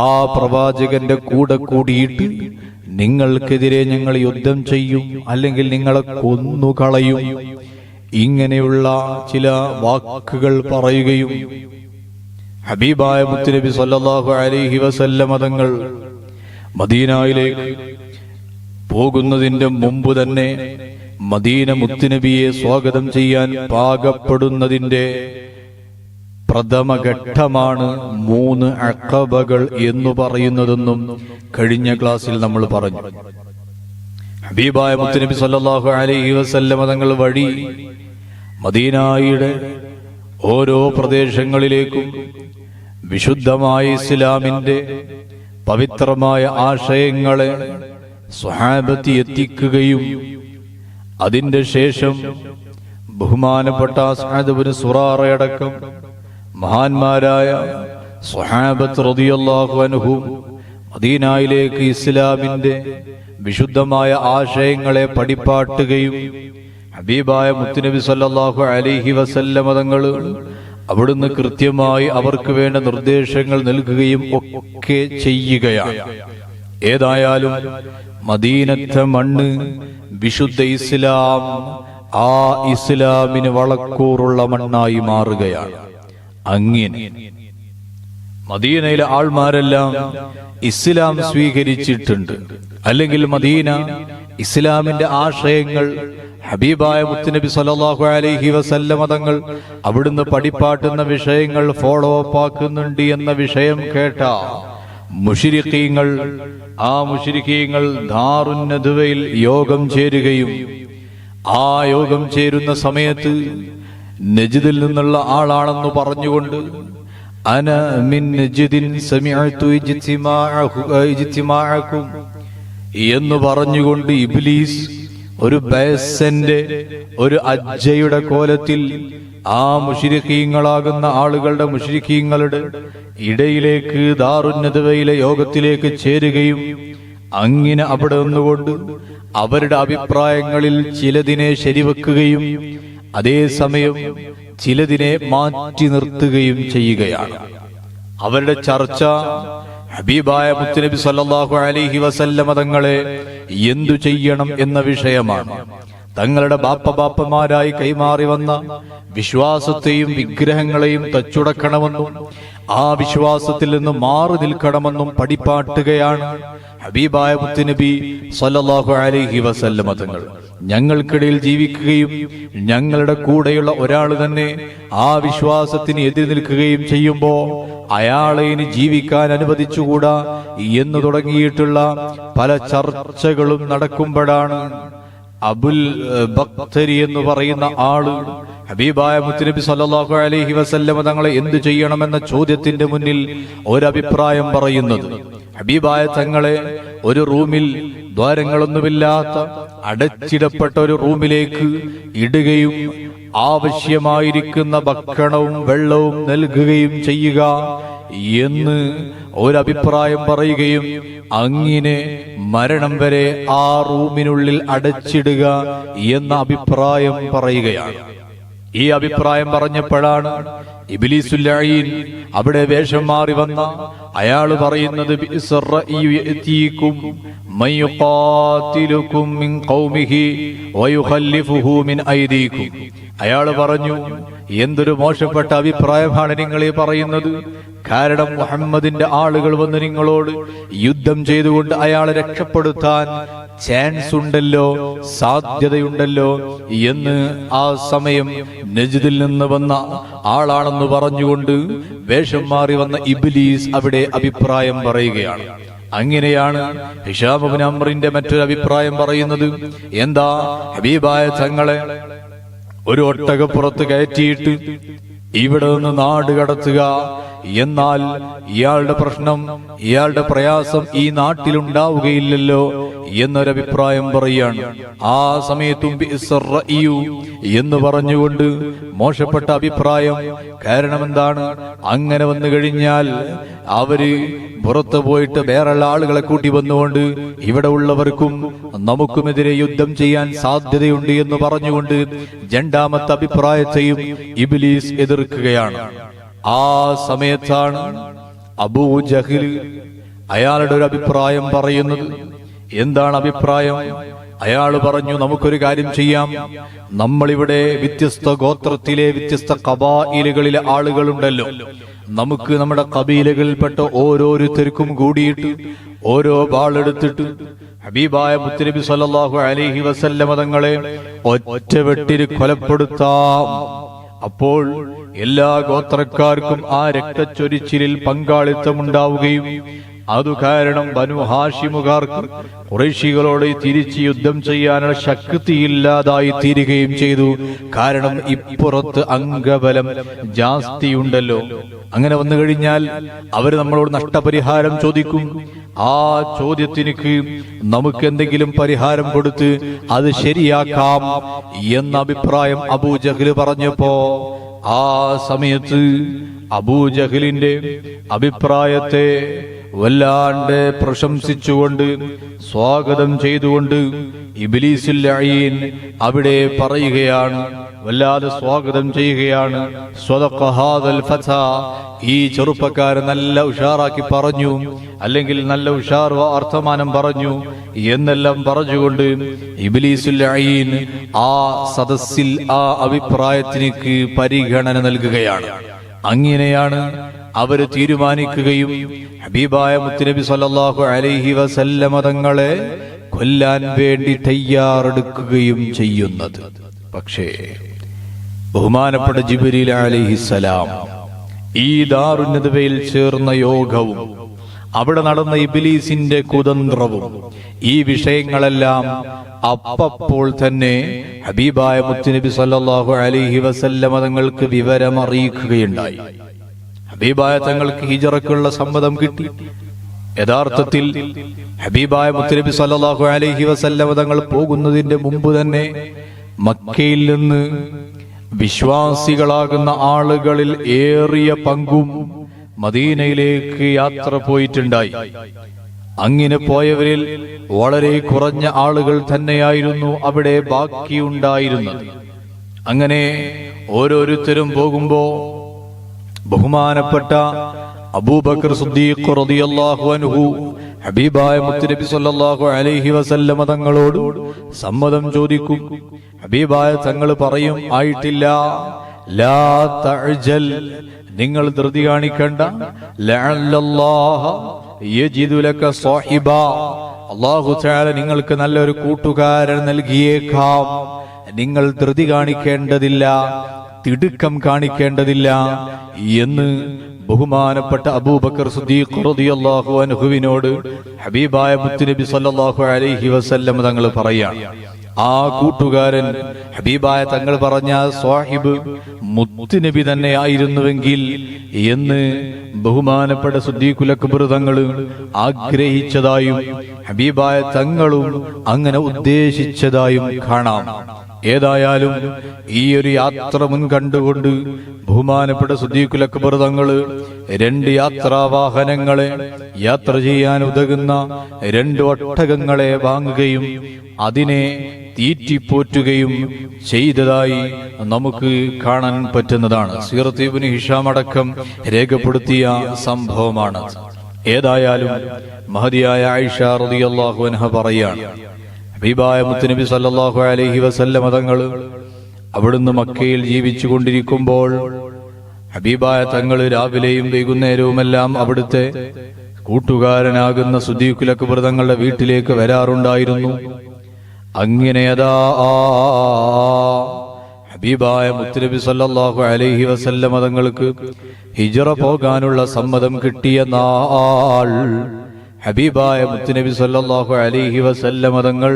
ആ പ്രവാചകന്റെ കൂടെ കൂടിയിട്ട് നിങ്ങൾക്കെതിരെ ഞങ്ങൾ യുദ്ധം ചെയ്യും, അല്ലെങ്കിൽ നിങ്ങളെ കൊന്നുകളയും, ഇങ്ങനെയുള്ള ചില വാക്കുകൾ പറയുകയും ഹബീബായ മുത്തുനബി സല്ലല്ലാഹു അലൈഹി വസല്ലമ തങ്ങൾ മദീനയിലേക്ക് പോകുന്നതിന്റെ മുമ്പ് തന്നെ മദീന മുത്തുനബിയെ സ്വാഗതം ചെയ്യാൻ പാകപ്പെടുന്നതിന്റെ പ്രഥമഘട്ടമാണ് 3 അഖബകൾ എന്ന് പറയുന്നതെന്നും കഴിഞ്ഞ ക്ലാസ്സിൽ നമ്മൾ പറഞ്ഞു. ഹബീബായ മുത്തുനബി സല്ലല്ലാഹു അലൈഹി വസല്ലമ തങ്ങൾ വഴി മദീനയുടെ ഓരോ പ്രദേശങ്ങളിലേക്കും വിശുദ്ധമായ ഇസ്ലാമിന്റെ പവിത്രമായ ആശയങ്ങളെ സ്വഹാബത്ത് എത്തിക്കുകയും അതിന്റെ ശേഷം ബഹുമാനപ്പെട്ട സഅദ് ഇബ്നു സുറാറയടക്കം മഹാന്മാരായ സ്വഹാബത്ത് റളിയല്ലാഹു അൻഹും മദീനയിലേക്ക് ഇസ്ലാമിന്റെ വിശുദ്ധമായ ആശയങ്ങളെ പഠിപ്പാട്ടുകയും ഹബീബായ മുത്തുനബി സല്ലല്ലാഹു അലൈഹി വസല്ലമ തങ്ങൾ അവിടുന്ന് കൃത്യമായി അവർക്ക് വേണ്ട നിർദ്ദേശങ്ങൾ നൽകുകയും ഒക്കെ ചെയ്യുകയാണ്. ഏതായാലും മദീനത്തെ മണ്ണ് വിശുദ്ധ ഇസ്ലാം ആ ഇസ്ലാമിന് വളക്കൂറുള്ള മണ്ണായി മാറുകയാണ്. അങ്ങനെ മദീനയിലെ ആൾമാരെല്ലാം ഇസ്ലാം സ്വീകരിച്ചിട്ടുണ്ട്, അല്ലെങ്കിൽ മദീന ഇസ്ലാമിന്റെ ആശയങ്ങൾ ഹബീബായ മുത്തുനബി സല്ലല്ലാഹു അലൈഹി വസല്ലമ തങ്ങൾ അവിടുന്ന് പഠിപ്പാട്ടുന്ന വിഷയങ്ങൾ ഫോളോ അപ്പ് ആക്കുന്നുണ്ട് എന്ന വിഷയം കേട്ട മുശ്രിക്കീങ്ങൾ, ആ മുശ്രിക്കീങ്ങൾ ദാറുൻ നദ്വയിൽ യോഗം ചേരുകയും ആ യോഗം ചേരുന്ന സമയത്ത് നജ്ദിൽ നിന്നുള്ള ആളാണെന്ന് പറഞ്ഞുകൊണ്ട് അന മിൻ നജ്ദിൻ സമിഅതു ഇജ്തിമാഅകും എന്ന് പറഞ്ഞുകൊണ്ട് ഇബ്ലീസ് ഒരു ബയസന്റെ ഒരു അജ്ജയുടെ കോലത്തിൽ ആ മുശ്രിക്കീങ്ങളാകുന്ന ആളുകളുടെ മുശ്രിക്കീങ്ങളുടെ ഇടയിലേക്ക് ദാറുൻ നദ്വയിലെ യോഗത്തിലേക്ക് ചേരുകയും അങ്ങനെ അവിടെ നിന്നുകൊണ്ട് അവരുടെ അഭിപ്രായങ്ങളിൽ ചിലതിനെ ശരിവെക്കുകയും അതേസമയം ചിലതിനെ മാറ്റി നിർത്തുകയും ചെയ്യുകയാണ്. അവരുടെ ചർച്ച ഹബീബായ മുത്തുനബി സല്ലല്ലാഹു അലൈഹി വസല്ലമ തങ്ങളെ എന്തു ചെയ്യണം എന്ന വിഷയമാണ്. തങ്ങളുടെ ബാപ്പമാരായി കൈമാറി വന്ന വിശ്വാസത്തെയും വിഗ്രഹങ്ങളെയും തച്ചുടക്കണമെന്നും ആ വിശ്വാസത്തിൽ നിന്ന് മാറി നിൽക്കണമെന്നും പഠിപ്പാട്ടുകയാണ് ഹബീബായ മുത്തുനബി സല്ലല്ലാഹു അലൈഹി വസല്ലമ തങ്ങൾ. ഞങ്ങൾക്കിടയിൽ ജീവിക്കുകയും ഞങ്ങളുടെ കൂടെയുള്ള ഒരാൾ തന്നെ ആ വിശ്വാസത്തിന് എതിര് നിൽക്കുകയും ചെയ്യുമ്പോ അയാളെ ഇനി ജീവിക്കാൻ അനുവദിച്ചുകൂടാ എന്ന് തുടങ്ങിയിട്ടുള്ള പല ചർച്ചകളും നടക്കുമ്പോഴാണ് അബുൽ ബക്തരി എന്ന് പറയുന്ന ആള് ഹബീബായ മുത്തുനബി സല്ലല്ലാഹു അലൈഹി വസല്ലമ തങ്ങളെ എന്തു ചെയ്യണമെന്ന ചോദ്യത്തിന്റെ മുന്നിൽ ഒരഭിപ്രായം പറയുന്നത്. ഹബീബായ തങ്ങളെ ഒരു റൂമിൽ ദ്വാരങ്ങളൊന്നുമില്ലാത്ത അടച്ചിടപ്പെട്ട ഒരു റൂമിലേക്ക് ഇടുകയും ആവശ്യമായിരിക്കുന്ന ഭക്ഷണവും വെള്ളവും നൽകുകയും ചെയ്യുക എന്ന് ഒരഭിപ്രായം പറയുകയും അങ്ങനെ മരണം വരെ ആ റൂമിനുള്ളിൽ അടച്ചിടുക എന്ന അഭിപ്രായം പറയുകയാണ്. ഈ അഭിപ്രായം പറഞ്ഞപ്പോഴാണ് ഇബ്ലീസുൽ ലഈൻ അവിടെ വേഷം മാറി വന്ന അയാൾ പറയുന്നത് അയാൾ പറഞ്ഞു, എന്തൊരു മോശപ്പെട്ട അഭിപ്രായമാണ് നിങ്ങൾ ഈ പറയുന്നത്. കാരണം മുഹമ്മദിന്റെ ആളുകൾ വന്ന് നിങ്ങളോട് യുദ്ധം ചെയ്തുകൊണ്ട് അയാളെ രക്ഷപ്പെടുത്താൻ ചാൻസ് ഉണ്ടല്ലോ, സാധ്യതയുണ്ടല്ലോ എന്ന് ആ സമയം നജ്ദിൽ നിന്ന് വന്ന ആളാണെന്ന് പറഞ്ഞുകൊണ്ട് വേഷം മാറി വന്ന ഇബ്ലീസ് അവിടെ അഭിപ്രായം പറയുകയാണ്. അങ്ങനെയാണ് ഹിശാം ഇബ്നു അംറിന്റെ മറ്റൊരു അഭിപ്രായം പറയുന്നത്. എന്താ, ഹബീബായ തങ്ങളെ ഒരു ഒട്ടകപ്പുറത്ത് കയറ്റിയിട്ട് ഇവിടെ നിന്ന് നാട് കടത്തുക. എന്നാൽ ഇയാളുടെ പ്രശ്നം, ഇയാളുടെ പ്രയാസം ഈ നാട്ടിലുണ്ടാവുകയില്ലല്ലോ എന്നൊരഭിപ്രായം പറയാണ്. ആ സമയത്തും എന്ന് പറഞ്ഞുകൊണ്ട് മോശപ്പെട്ട അഭിപ്രായം. കാരണം എന്താണ്? അങ്ങനെ വന്നു കഴിഞ്ഞാൽ അവര് പുറത്തു പോയിട്ട് വേറെയുള്ള ആളുകളെ കൂട്ടി വന്നുകൊണ്ട് ഇവിടെ ഉള്ളവർക്കും നമുക്കുമെതിരെ യുദ്ധം ചെയ്യാൻ സാധ്യതയുണ്ട് എന്ന് പറഞ്ഞുകൊണ്ട് രണ്ടാമത്തെ അഭിപ്രായത്തെയും ഇബ്ലീസ് എതിർക്കുകയാണ്. ആ സമയത്താണ് അബൂജഹൽ അയാളുടെ ഒരു അഭിപ്രായം പറയുന്നത്. എന്താണ് അഭിപ്രായം? അയാൾ പറഞ്ഞു, നമുക്കൊരു കാര്യം ചെയ്യാം. നമ്മളിവിടെ വ്യത്യസ്ത ഗോത്രത്തിലെ വ്യത്യസ്ത ഖബായിലുകളിലെ ആളുകളുണ്ടല്ലോ. നമുക്ക് നമ്മുടെ ഖബീലകളിൽപ്പെട്ട ഓരോരുത്തർക്കും കൂടിയിട്ട് ഓരോ വാളെടുത്തിട്ട് ഹബീബായ മുത്തുനബി സല്ലല്ലാഹു അലൈഹി വസല്ലമ തങ്ങളെ ഒറ്റവെട്ടിൽ കൊലപ്പെടുത്താം. അപ്പോൾ എല്ലാ ഗോത്രക്കാർക്കും ആ രക്തച്ചൊരിച്ചിലിൽ പങ്കാളിത്തമുണ്ടാവുകയും അതു കാരണം ബനു ഹാഷിമുകാർക്ക് ഖുറൈശികളോട് തിരിച്ച് യുദ്ധം ചെയ്യാനുള്ള ശക്തിയില്ലാതായി തീരുകയും ചെയ്തു. കാരണം ഇപ്പുറത്ത് അംഗബലം ജാസ്തിയുണ്ടല്ലോ. അങ്ങനെ വന്നു കഴിഞ്ഞാൽ അവര് നമ്മളോട് നഷ്ടപരിഹാരം ചോദിക്കും. ആ ചോദ്യത്തിനക്ക് നമുക്ക് എന്തെങ്കിലും പരിഹാരം കൊടുത്ത് അത് ശരിയാക്കാം എന്ന അഭിപ്രായം അബൂജഹൽ പറഞ്ഞപ്പോ ആ സമയത്ത് അബൂജഹലിന്റെ അഭിപ്രായത്തെ വല്ലാണ്ട് പ്രശംസിച്ചുകൊണ്ട് സ്വാഗതം ചെയ്തുകൊണ്ട് ഇബ്ലീസുൽ ലഈൻ അവിടെ പറയുകയാണ്, വല്ലാതെ സ്വാഗതം ചെയ്യുകയാണ്. സ്വദഖ ഹാദൽ ഫതാ, ഈ ചെറുപ്പക്കാരൻ നല്ല ഉഷാറാക്കി പറഞ്ഞു, അല്ലെങ്കിൽ നല്ല ഉഷാർ വർത്തമാനം പറഞ്ഞു എന്നെല്ലാം പറഞ്ഞുകൊണ്ട് ഇബ്ലീസുൽ ലഈൻ ആ സദസ്സിൽ ആ അഭിപ്രായത്തിനേക്ക് പരിഗണന നൽകുകയാണ്. അങ്ങനെയാണ് അവര് തീരുമാനിക്കുകയും ഹബീബായ മുത്തുനബി സല്ലല്ലാഹു അലൈഹി വസല്ലമ തങ്ങളെ കൊല്ലാൻ വേണ്ടി തയ്യാറെടുക്കുകയും ചെയ്യുന്നത്. പക്ഷേ ബഹുമാനപ്പെട്ട ജിബ്രീൽ അലൈഹിസ്സലാം ഈ ദാറുന്നദവയിൽ ചേർന്ന യോഗവും അവിടെ നടന്ന ഇബ്ലീസിന്റെ കുതന്ത്രവും ഈ വിഷയങ്ങളെല്ലാം അപ്പോൾ തന്നെ ഹബീബായ മുത്തുനബി സല്ലല്ലാഹു അലൈഹി വസല്ലമ തങ്ങൾക്ക് വിവരം അറിയിക്കുകയുണ്ടായി. ഹബീബായ തങ്ങൾക്ക് ഹിജറക്കുള്ള സമ്മതം കിട്ടി. യഥാർത്ഥത്തിൽ ഹബീബായ മുത്തുനബി സല്ലല്ലാഹു അലൈഹി വസല്ലമ തങ്ങൾ പോകുന്നതിന്റെ മുമ്പ് തന്നെ മക്കയിൽ നിന്ന് വിശ്വാസികളാകുന്ന ആളുകളിൽ ഏറിയ പങ്കും മദീനയിലേക്ക് യാത്ര പോയിട്ടുണ്ടായി. അങ്ങനെ പോയവരിൽ വളരെ കുറഞ്ഞ ആളുകൾ തന്നെയായിരുന്നു അവിടെ ബാക്കിയുണ്ടായിരുന്നത്. അങ്ങനെ ഓരോരുത്തരും പോകുമ്പോ ബഹുമാനപ്പെട്ട അബൂബക്കർ സിദ്ദീഖ് റളിയല്ലാഹു അൻഹു ഹബീബായ മുത്തുനബി സല്ലല്ലാഹു അലൈഹി വസല്ലമ തങ്ങളോട് സമ്മതം ചോദിക്കും. ഹബീബായ തങ്ങൾ പറയും, ആയിട്ടില്ല, ലാ തഅജൽ, നിങ്ങൾ ധൃതി കാണിക്കണ്ട, ലഅല്ലല്ലാഹ യജിദു ലക സാഹിബാ, അല്ലാഹു തആല നിങ്ങൾക്ക് നല്ലൊരു കൂട്ടുകാരൻ നൽകിയേക്കാം. നിങ്ങൾ ധൃതി കാണിക്കേണ്ടതില്ല, തിടുക്കം കാണിക്കേണ്ടതില്ല എന്ന് ബഹുമാനപ്പെട്ട അബൂബക്കർ സിദ്ദീഖ് റളിയല്ലാഹു അൻഹുവിനോട് ഹബീബായ മുത്തുനബി സല്ലല്ലാഹു അലൈഹി വസല്ലം തങ്ങൾ പറയാണ്. ആ കൂട്ടുകാരൻ ഹബീബായ തങ്ങൾ പറഞ്ഞ സ്വാഹിബ് മുത്തുനബി തന്നെ ആയിരുന്നുവെങ്കിൽ എന്ന് ബഹുമാനപ്പെട്ട സിദ്ദീഖുൽ അക്ബർ തങ്ങൾ ആഗ്രഹിച്ചതായും ഹബീബായ തങ്ങളും അങ്ങനെ ഉദ്ദേശിച്ചതായും കാണാം. ഏതായാലും ഈ ഒരു യാത്ര മുൻകണ്ടുകൊണ്ട് ബഹുമാനപ്പെട്ട സിദ്ദീഖുൽ അക്ബർ തങ്ങള് 2 യാത്രാവാഹനങ്ങളെ, യാത്ര ചെയ്യാൻ ഉതകുന്ന 2 ഒട്ടകങ്ങളെ വാങ്ങുകയും അതിനെ തീറ്റിപ്പോറ്റുകയും ചെയ്തതായി നമുക്ക് കാണാൻ പറ്റുന്നതാണ്. സീറത്ത് ഇബ്നു ഹിഷാം അടക്കം രേഖപ്പെടുത്തിയ സംഭവമാണ്. ഏതായാലും മഹദിയായ ആയിഷ റളിയല്ലാഹു അൻഹ പറയാണ്, ഹബീബായ മുത്തുനബി സല്ലല്ലാഹു അലൈഹി വസല്ലം തങ്ങൾ അവിടുന്ന് മക്കയിൽ ജീവിച്ചു കൊണ്ടിരിക്കുമ്പോൾ ഹബീബായ തങ്ങൾ രാവിലെയും വൈകുന്നേരവുമെല്ലാം അവിടുത്തെ കൂട്ടുകാരനാകുന്ന സിദ്ദീഖുൽ അക്ബർ തങ്ങളുടെ വീട്ടിലേക്ക് വരാറുണ്ടായിരുന്നു. അങ്ങനെ അതാ ഹബീബായ മുത്തുനബി സല്ലല്ലാഹു അലൈഹി വസല്ലം തങ്ങൾക്ക് ഹിജ്റ പോകാനുള്ള സമ്മതം കിട്ടിയ നാൾ ഹബീബായ മുത്തുനബി സല്ലല്ലാഹു അലൈഹി വസല്ലം തങ്ങൾ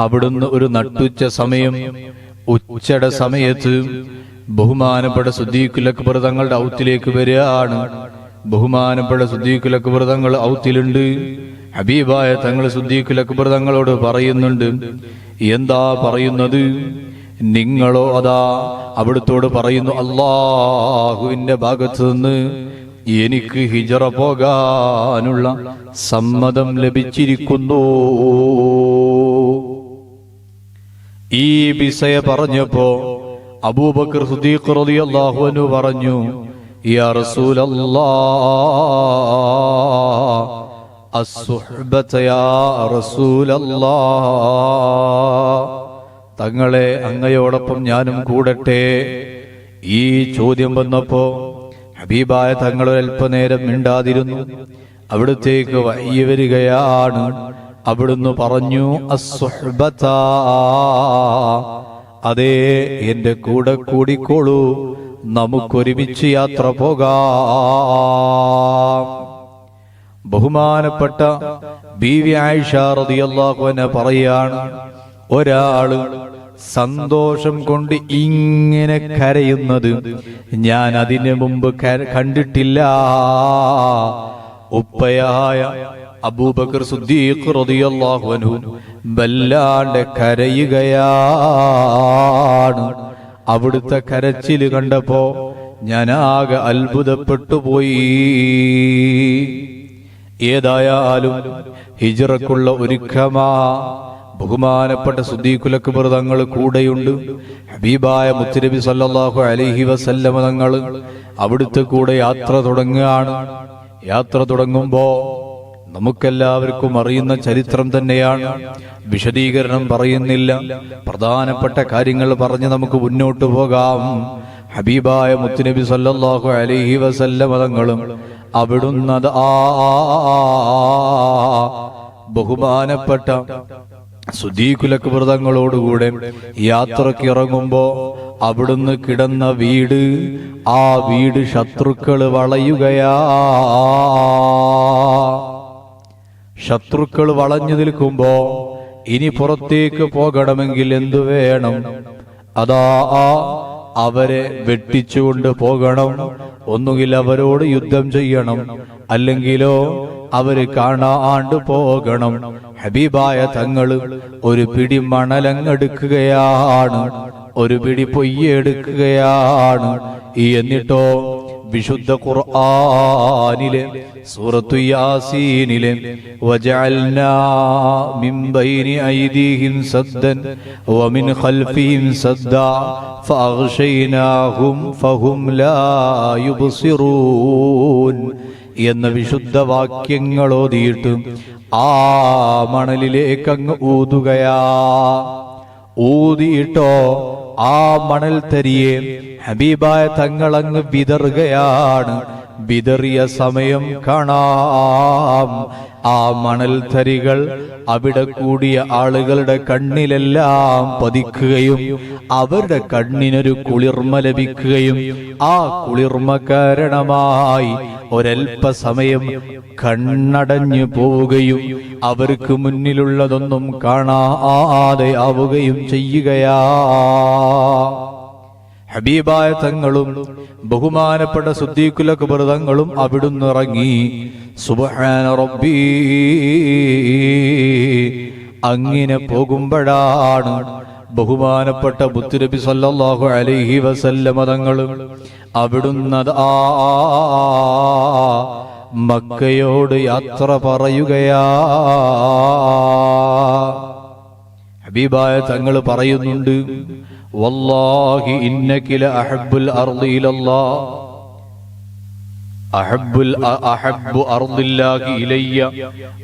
അവിടുന്ന് ഒരു നട്ടുച്ച സമയം, ഉച്ചയുടെ സമയത്ത് ബഹുമാനപ്പെട്ട സിദ്ദീഖുൽ അക്ബർ തങ്ങളുടെ ഔത്തിലേക്ക് വരികയാണ്. ബഹുമാനപ്പെട്ട സിദ്ദീഖുൽ അക്ബർ തങ്ങൾ ഔത്തിലുണ്ട്. ഹബീബായ തങ്ങൾ സിദ്ദീഖുൽ അക്ബർ തങ്ങളോട് പറയുന്നുണ്ട്. എന്താ പറയുന്നത്? നിങ്ങളോ അതാ അവിടുത്തോട് പറയുന്നു, അല്ലാഹുവിന്റെ ഭാഗത്ത് നിന്ന് എനിക്ക് ഹിജറ പോകാനുള്ള സമ്മതം ലഭിച്ചിരിക്കുന്നു. ഈ വിസയ പറഞ്ഞപ്പോ അബൂബക്കർ സിദ്ദീഖ് റളിയല്ലാഹു അൻഹു പറഞ്ഞു, യാ റസൂലല്ലാഹ് അസ്സുഹ്ബത യാ റസൂലല്ലാഹ്, തങ്ങളെ അങ്ങയോടൊപ്പം ഞാനും കൂടട്ടെ. ഈ ചോദ്യം വന്നപ്പോ ഹബീബായ തങ്ങൾ അല്പനേരം മിണ്ടാതിരുന്നു. അവിടുത്തേക്ക് വഹ്യ് വരികയാണ്. അവിടുന്ന് പറഞ്ഞു, അസ്സുഹ്ബത, അതേ, എന്റെ കൂടെ കൂടിക്കോളൂ, നമുക്കൊരുമിച്ച് യാത്ര പോകാം. ബഹുമാനപ്പെട്ട ബീവി ആയിഷ റളിയല്ലാഹു അൻഹ പറയാണ്, ഒരാള് സന്തോഷം കൊണ്ട് ഇങ്ങനെ കരയുന്നത് ഞാൻ അതിനു മുമ്പ് കണ്ടിട്ടില്ല. ഉപ്പയായ അബൂബക്കർ സിദ്ദീഖ് റളിയല്ലാഹു അൻഹു വല്ലാണ്ട് കരയുകയാണ്. അവിടുത്തെ കരച്ചില് കണ്ടപ്പോ ഞാനാകെ അത്ഭുതപ്പെട്ടു പോയി. ഏതായാലും ഹിജ്റക്കുള്ള ഒരുക്കമാ. ബഹുമാനപ്പെട്ട സിദ്ദീഖുൽ അക്ബർ തങ്ങൾ കൂടെയുണ്ട്. ഹബീബായ മുത്തുനബി സല്ലല്ലാഹു അലൈഹി വസല്ലമ തങ്ങൾ അവിടുത്തെ കൂടെ യാത്ര തുടങ്ങുകയാണ്. യാത്ര തുടങ്ങുമ്പോ നമുക്കെല്ലാവർക്കും അറിയുന്ന ചരിത്രം തന്നെയാണ്. വിശദീകരണം പറയുന്നില്ല. പ്രധാനപ്പെട്ട കാര്യങ്ങൾ പറഞ്ഞ് നമുക്ക് മുന്നോട്ട് പോകാം. ഹബീബായ മുത്തുനബി സല്ലല്ലാഹു അലൈഹി വസല്ലമ തങ്ങളും അവിടുന്ന് ബഹുമാനപ്പെട്ട സിദ്ദീഖുൽ അക്ബർ തങ്ങളോടുകൂടെ യാത്രക്ക് ഇറങ്ങുമ്പോ അവിടുന്ന് കിടന്ന വീട്, ആ വീട് ശത്രുക്കള് വളയുകയാ. ശത്രുക്കൾ വളഞ്ഞു നിൽക്കുമ്പോ ഇനി പുറത്തേക്ക് പോകണമെങ്കിൽ എന്തു വേണം? അതാ അവരെ വെട്ടിച്ചുകൊണ്ട് പോകണം. ഒന്നുകിൽ അവരോട് യുദ്ധം ചെയ്യണം, അല്ലെങ്കിലോ അവര് കാണാണ്ട് പോകണം. ഹബീബായ തങ്ങള് ഒരു പിടി മണലങ്ങെടുക്കുകയാണ്, ഒരു പിടി പൊയ്യെടുക്കുകയാണ്. എന്നിട്ടോ വിശുദ്ധ ഖുർആനിലെ സൂറത്തു യാസീനിലെ വജഅൽനാ മിൻ ബൈനി ഐദീഹിം സദ്ദൻ വമിൻ ഖൽഫിഹിം സദ്ദാ ഫഅഗ്ശൈനാഹും ഫഹും ലാ യുബ്സിറൂൻ എന്ന വിശുദ്ധ വാക്യങ്ങൾ ഓതിയിട്ട് ആ മണലിലേക്കങ്ങ് ഊതുകയാ. ഊതിയിട്ടോ ആ മണൽ തരിയെ ഹബീബായ തങ്ങളങ്ങ് വിതറുകയാണ്. വിതറിയ സമയം കാണാം ആ മണൽ തരികൾ അവിടെ കൂടിയ ആളുകളുടെ കണ്ണിലെല്ലാം പതിക്കുകയും അവരുടെ കണ്ണിനൊരു കുളിർമ ലഭിക്കുകയും ആ കുളിർമ കാരണമായി ഒരൽപ്പസമയം കണ്ണടഞ്ഞു പോവുകയും അവർക്ക് മുന്നിലുള്ളതൊന്നും കാണാതെ ആവുകയും ചെയ്യുകയാ. ഹബീബായ തങ്ങളും ബഹുമാനപ്പെട്ട സിദ്ദീഖുൽ അക്ബർ തങ്ങളും അവിടുന്ന് ഇറങ്ങി. സുബ്ഹാന റബ്ബി, അങ്ങനെ പോകുമ്പോഴാണ് ബഹുമാനപ്പെട്ട മുത്തുനബി സല്ലല്ലാഹു അലൈഹി വസല്ലമ തങ്ങളും അവിടുന്ന് മക്കയോട് യാത്ര പറയുകയാ. ഹബീബായ തങ്ങൾ പറയുന്നുണ്ട്, വല്ലാഹി ഇന്നക ലഅഹബ്ബുൽ അർളി ഇലല്ലാഹ് അഹബ്ബു അർളില്ലാഹി ഇലയ്യ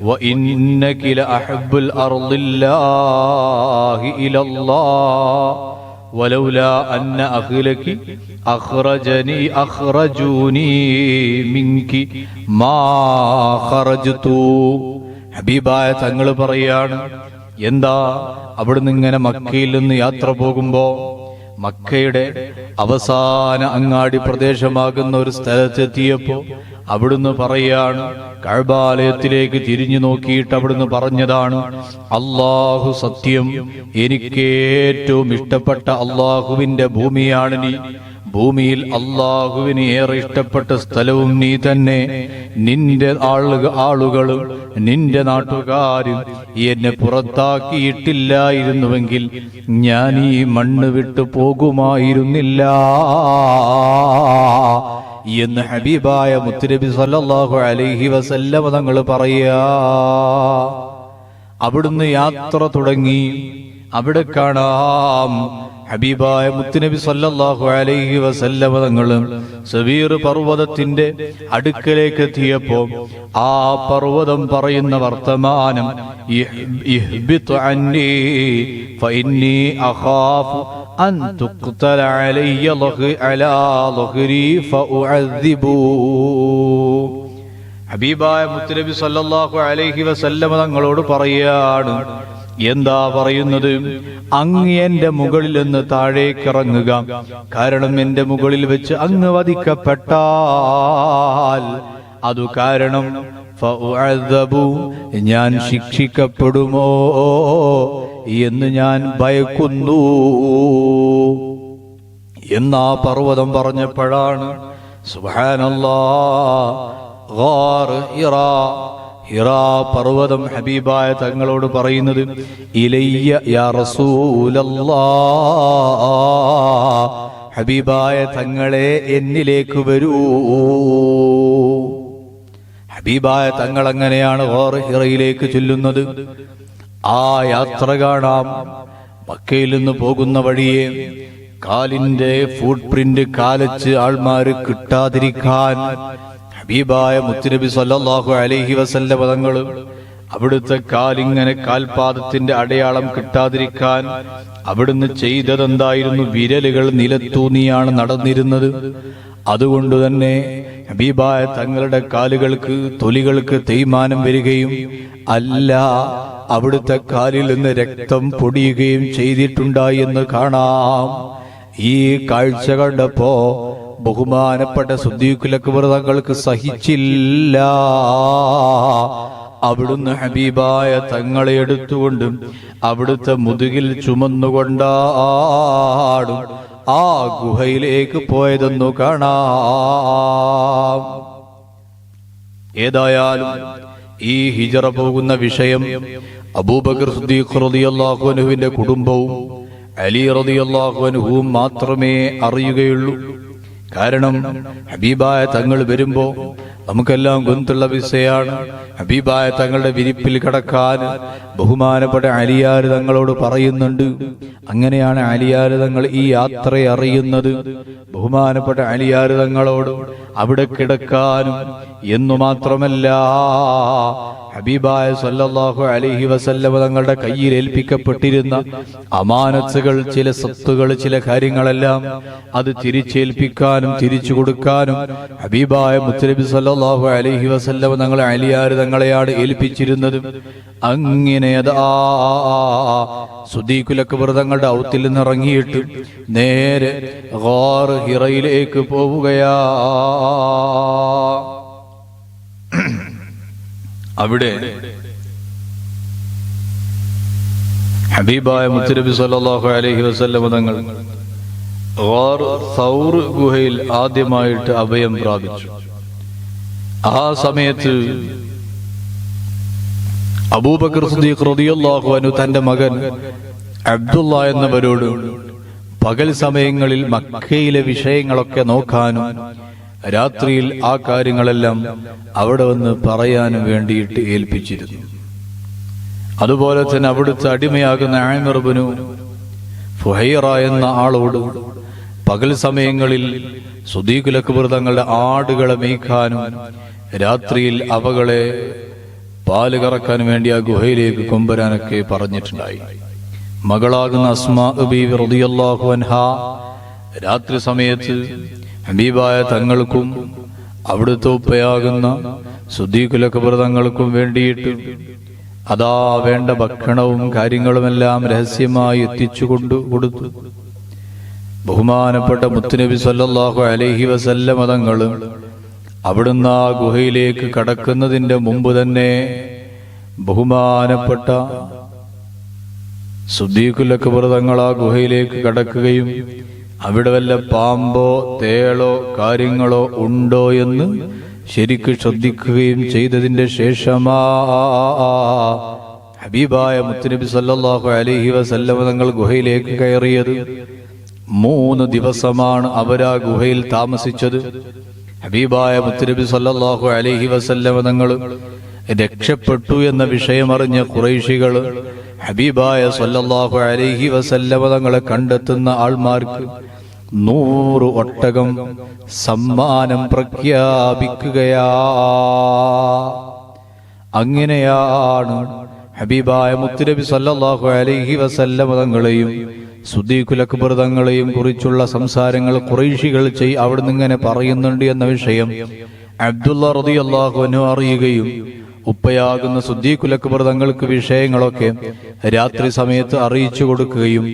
വഇന്നക ലഅഹബ്ബുൽ അർളില്ലാഹി ഇലല്ലാഹ് വലൗലാ അന്ന അഹ്ലകി അഖ്റജൂനി മിൻകി മാ ഖറജ്തു. ഹബീബായ തങ്ങൾ പറയാണ്, എന്താ അവിടുന്ന് ഇങ്ങനെ മക്കയിൽ നിന്ന് യാത്ര പോകുമ്പോ മക്കയുടെ അവസാന അങ്ങാടി പ്രദേശമാകുന്ന ഒരു സ്ഥലത്തെത്തിയപ്പോ അവിടുന്ന് പറയാണ്, കഅബാലയത്തിലേക്ക് തിരിഞ്ഞു നോക്കിയിട്ട് അവിടുന്ന് പറഞ്ഞതാണ്, അല്ലാഹു സത്യം, എനിക്ക് ഏറ്റവും ഇഷ്ടപ്പെട്ട അല്ലാഹുവിന്റെ ഭൂമിയാണ് നീ. ഭൂമിയിൽ അള്ളാഹുവിന് ഏറെ ഇഷ്ടപ്പെട്ട സ്ഥലവും നീ തന്നെ. നിന്റെ ആളുകളും നിന്റെ നാട്ടുകാരും എന്നെ പുറത്താക്കിയിട്ടില്ലായിരുന്നുവെങ്കിൽ ഞാൻ ഈ മണ്ണ് വിട്ടു പോകുമായിരുന്നില്ല എന്ന് ഹബീബായ മുത്തുനബി സല്ലല്ലാഹു അലൈഹി വസല്ലമ തങ്ങൾ പറയാ. അവിടുന്ന് യാത്ര തുടങ്ങി. അവിടെ കാണാം ഹബീബായ മുത്തുനബി സല്ലല്ലാഹു അലൈഹി വസല്ലമ തങ്ങൾ സവീർ പർവ്വതത്തിന്റെ അടുക്കലേക്ക് എത്തിയപ്പോ ആ പർവ്വതം പറയുന്ന വർത്തമാനം, ഇഹ്ബിത് അന്നീ ഫഇന്നീ അഖാഫു അൻ തുഖ്തല അലയ്യ അലാ ളഹ്രി ഫഉഅദ്ദിബു. ഹബീബായ മുത്തുനബി സല്ലല്ലാഹു അലൈഹി വസല്ലമ തങ്ങളോട് പറയാണ്, എന്താ പറയുന്നത്? അങ്ങ് എന്റെ മുകളിൽ നിന്ന് താഴേക്കിറങ്ങുക. കാരണം എന്റെ മുകളിൽ വെച്ച് അങ്ങ് വധിക്കപ്പെട്ടാൽ അതു കാരണം ഫഉഅദ്ദബു, ഞാൻ ശിക്ഷിക്കപ്പെടുമോ എന്ന് ഞാൻ ഭയക്കുന്നു എന്നാ പർവ്വതം പറഞ്ഞപ്പോഴാണ് സുബ്ഹാനല്ലാഹ് ഗാർ ഹിറാ പർവ്വതം ഹബീബായ തങ്ങളോട് പറയുന്നത്, ഇലയ്യ യാ റസൂലല്ലാഹ്, ഹബീബായ തങ്ങളെ എന്നിലേക്ക് വരൂ. ഹബീബായ തങ്ങൾ അങ്ങനെയാണ് ഗാർ ഹിറയിലേക്ക് ചെല്ലുന്നത്. ആ യാത്ര കാണാം. മക്കയിൽ നിന്ന് പോകുന്ന വഴിയെ കാലിന്റെ ഫുട് പ്രിന്റ് കാലച്ച് ആൾമാര് കിട്ടാതിരിക്കാൻ ഹബീബായ മുത്തുനബി സല്ലല്ലാഹു അലൈഹി വസല്ലമ തങ്ങൾ അവിടുത്തെ കാലിങ്ങനെ കാൽപാദത്തിന്റെ അടയാളം കിട്ടാതിരിക്കാൻ അവിടുന്ന് ചെയ്തതെന്തായിരുന്നു? വിരലുകൾ നിലത്തൂന്നിയാണ് നടന്നിരുന്നത്. അതുകൊണ്ട് തന്നെ ഹബീബായ തങ്ങളുടെ കാലുകൾക്ക് തൊലികൾക്ക് തേയ്മാനം വരികയും അല്ല അവിടുത്തെ കാലിൽ നിന്ന് രക്തം പൊടിയുകയും ചെയ്തിട്ടുണ്ടായി എന്ന് കാണാം. ഈ കാഴ്ച കണ്ടപ്പോ ബഹുമാനപ്പെട്ട സിദ്ദീഖുൽ അക്ബർ തങ്ങൾക്ക് സഹിച്ചില്ല. അവിടുന്ന് ഹബീബായ തങ്ങളെ എടുത്തുകൊണ്ട് അവിടുത്തെ മുതുകിൽ ചുമന്നുകൊണ്ടാടും ആ ഗുഹയിലേക്ക് പോയതെന്നു കാണാം. ഏതായാലും ഈ ഹിജറ പോകുന്ന വിഷയം അബൂബക്കർ സിദ്ദീഖ് റളിയല്ലാഹു അൻഹുവിന്റെ കുടുംബവും അലി റളിയല്ലാഹു അൻഹുവും മാത്രമേ അറിയുകയുള്ളൂ. കാരണം ഹബീബായ തങ്ങൾ വരുമ്പോ നമുക്കെല്ലാം ഗൊന്തുള്ള വിഷയാണ്. ഹബീബായ തങ്ങളുടെ വിരിപ്പിൽ കിടക്കാൻ ബഹുമാനപ്പെട്ട അലിയാർ തങ്ങളോട് പറയുന്നുണ്ട്. അങ്ങനെയാണ് അലിയാർ തങ്ങൾ ഈ യാത്രയെ അറിയുന്നത്. ബഹുമാനപ്പെട്ട അലിയാർ തങ്ങളോട് അവിടെ കിടക്കാനും എന്നു മാത്രമല്ല ഹബീബായ സല്ലല്ലാഹു അലൈഹി വസല്ലമ തങ്ങളുടെ കയ്യിൽ ഏൽപ്പിക്കപ്പെട്ടിരുന്ന അമാനത്തുകൾ, ചില സ്വത്തുകൾ, ചില കാര്യങ്ങളെല്ലാം അത് തിരിച്ചേൽപ്പിക്കാനും തിരിച്ചു കൊടുക്കാനും ഹബീബായ മുത്തുനബി സല്ലല്ലാഹു അലൈഹി വസല്ലമ തങ്ങളെ അലിയാർ തങ്ങളെയാണ് ഏൽപ്പിച്ചിരുന്നത്. അങ്ങനെ സിദ്ദീഖുൽ അക്ബർ തങ്ങളുടെ ഔത്തിൽ നിന്ന് ഇറങ്ങിയിട്ട് നേരെ ഗാർ ഹിറയിലേക്ക് പോവുകയാ. അവിടെ ഹബീബായ മുത്തുനബി സല്ലല്ലാഹു അലൈഹി വസല്ലമ തങ്ങൾ ഗാർ സൗർ ഗുഹയിൽ ആദ്യമായിട്ട് അഭയം പ്രാപിച്ചു. ആ സമയത്ത് അബൂബക്കർ സിദ്ദീഖ് റളിയല്ലാഹു അൻഹു തന്റെ മകൻ അബ്ദുള്ള എന്നവരോട് പകൽ സമയങ്ങളിൽ മക്കയിലെ വിഷയങ്ങളൊക്കെ നോക്കാനും രാത്രിയിൽ ആ കാര്യങ്ങളെല്ലാം അവിടെ വന്ന് പറയാനും വേണ്ടിയിട്ട് ഏൽപ്പിച്ചിരുന്നു. അതുപോലെ തന്നെ അവിടുത്തെ അടിമയാകുന്ന ആമിർ ഇബ്നു ഫുഹൈറ എന്ന ആളോട് പകൽ സമയങ്ങളിൽ സിദ്ദീഖുൽ അക്ബർ തങ്ങളുടെ ആടുകളെ മേയ്ക്കാനും രാത്രിയിൽ അവകളെ പാല് കറക്കാൻ വേണ്ടി ആ ഗുഹയിലേക്ക് കൊണ്ടുവരാനൊക്കെ പറഞ്ഞിട്ടുണ്ടായി. മകളാകുന്ന അസ്മാ ബീവി റളിയല്ലാഹു അൻഹാ രാത്രി സമയത്ത് ഹബീബായ തങ്ങൾക്കും അവിടുത്തെ ഉപ്പയാകുന്ന സിദ്ദീഖുൽ അക്ബർ തങ്ങൾക്കും വേണ്ടിയിട്ട് അതാ വേണ്ട ഭക്ഷണവും കാര്യങ്ങളുമെല്ലാം രഹസ്യമായി എത്തിച്ചു കൊടുത്തു. ബഹുമാനപ്പെട്ട മുത്തുനബി സല്ലല്ലാഹു അലൈഹി വസല്ലമ തങ്ങൾ അവിടുന്ന് ആ ഗുഹയിലേക്ക് കടക്കുന്നതിന്റെ മുമ്പ് തന്നെ ബഹുമാനപ്പെട്ട സിദ്ദീഖുൽ അക്ബർ തങ്ങൾ ആ ഗുഹയിലേക്ക് കടക്കുകയും അവിടെ വല്ല പാമ്പോ തേളോ കാര്യങ്ങളോ ഉണ്ടോ എന്ന് ശരിക്ക് ശ്രദ്ധിക്കുകയും ചെയ്തതിന്റെ ശേഷമാ ഹബീബായ മുത്തുനബി സല്ലല്ലാഹു അലൈഹി വസല്ലം തങ്ങൾ ഗുഹയിലേക്ക് കയറിയത്. 3 ദിവസമാണ് അവരാ ഗുഹയിൽ താമസിച്ചത്. ഹബീബായ മുത്തുനബി സല്ലല്ലാഹു അലൈഹി വസല്ലം തങ്ങൾ രക്ഷപ്പെട്ടു എന്ന വിഷയമറിഞ്ഞ ഖുറൈശികൾ ഹബീബായ സല്ലല്ലാഹു അലൈഹി വസല്ലം തങ്ങളെ കണ്ടെത്തുന്ന ആൾമാർക്ക് 100 ഒട്ടകം സമ്മാനം പ്രഖ്യാപിക്കുകയാ. അങ്ങനെയാണ് ഹബീബായ മുത്തുനബി സല്ലല്ലാഹു അലൈഹി വസല്ലം തങ്ങളെയും സുദ്ദീഖുൽ അക്ബർ തങ്ങളെയും കുറിച്ചുള്ള സംസാരങ്ങൾ ഖുറൈശികൾ അവിടുന്ന് ഇങ്ങനെ പറയുന്നുണ്ട് എന്ന വിഷയം അബ്ദുള്ള റളിയല്ലാഹു അൻഹു അറിയുകയും ഉപ്പയാകുന്ന സുദ്ദീഖുൽ അക്ബർ തങ്ങൾക്ക് വിഷയങ്ങളൊക്കെ രാത്രി സമയത്ത് അറിയിച്ചു കൊടുക്കുകയും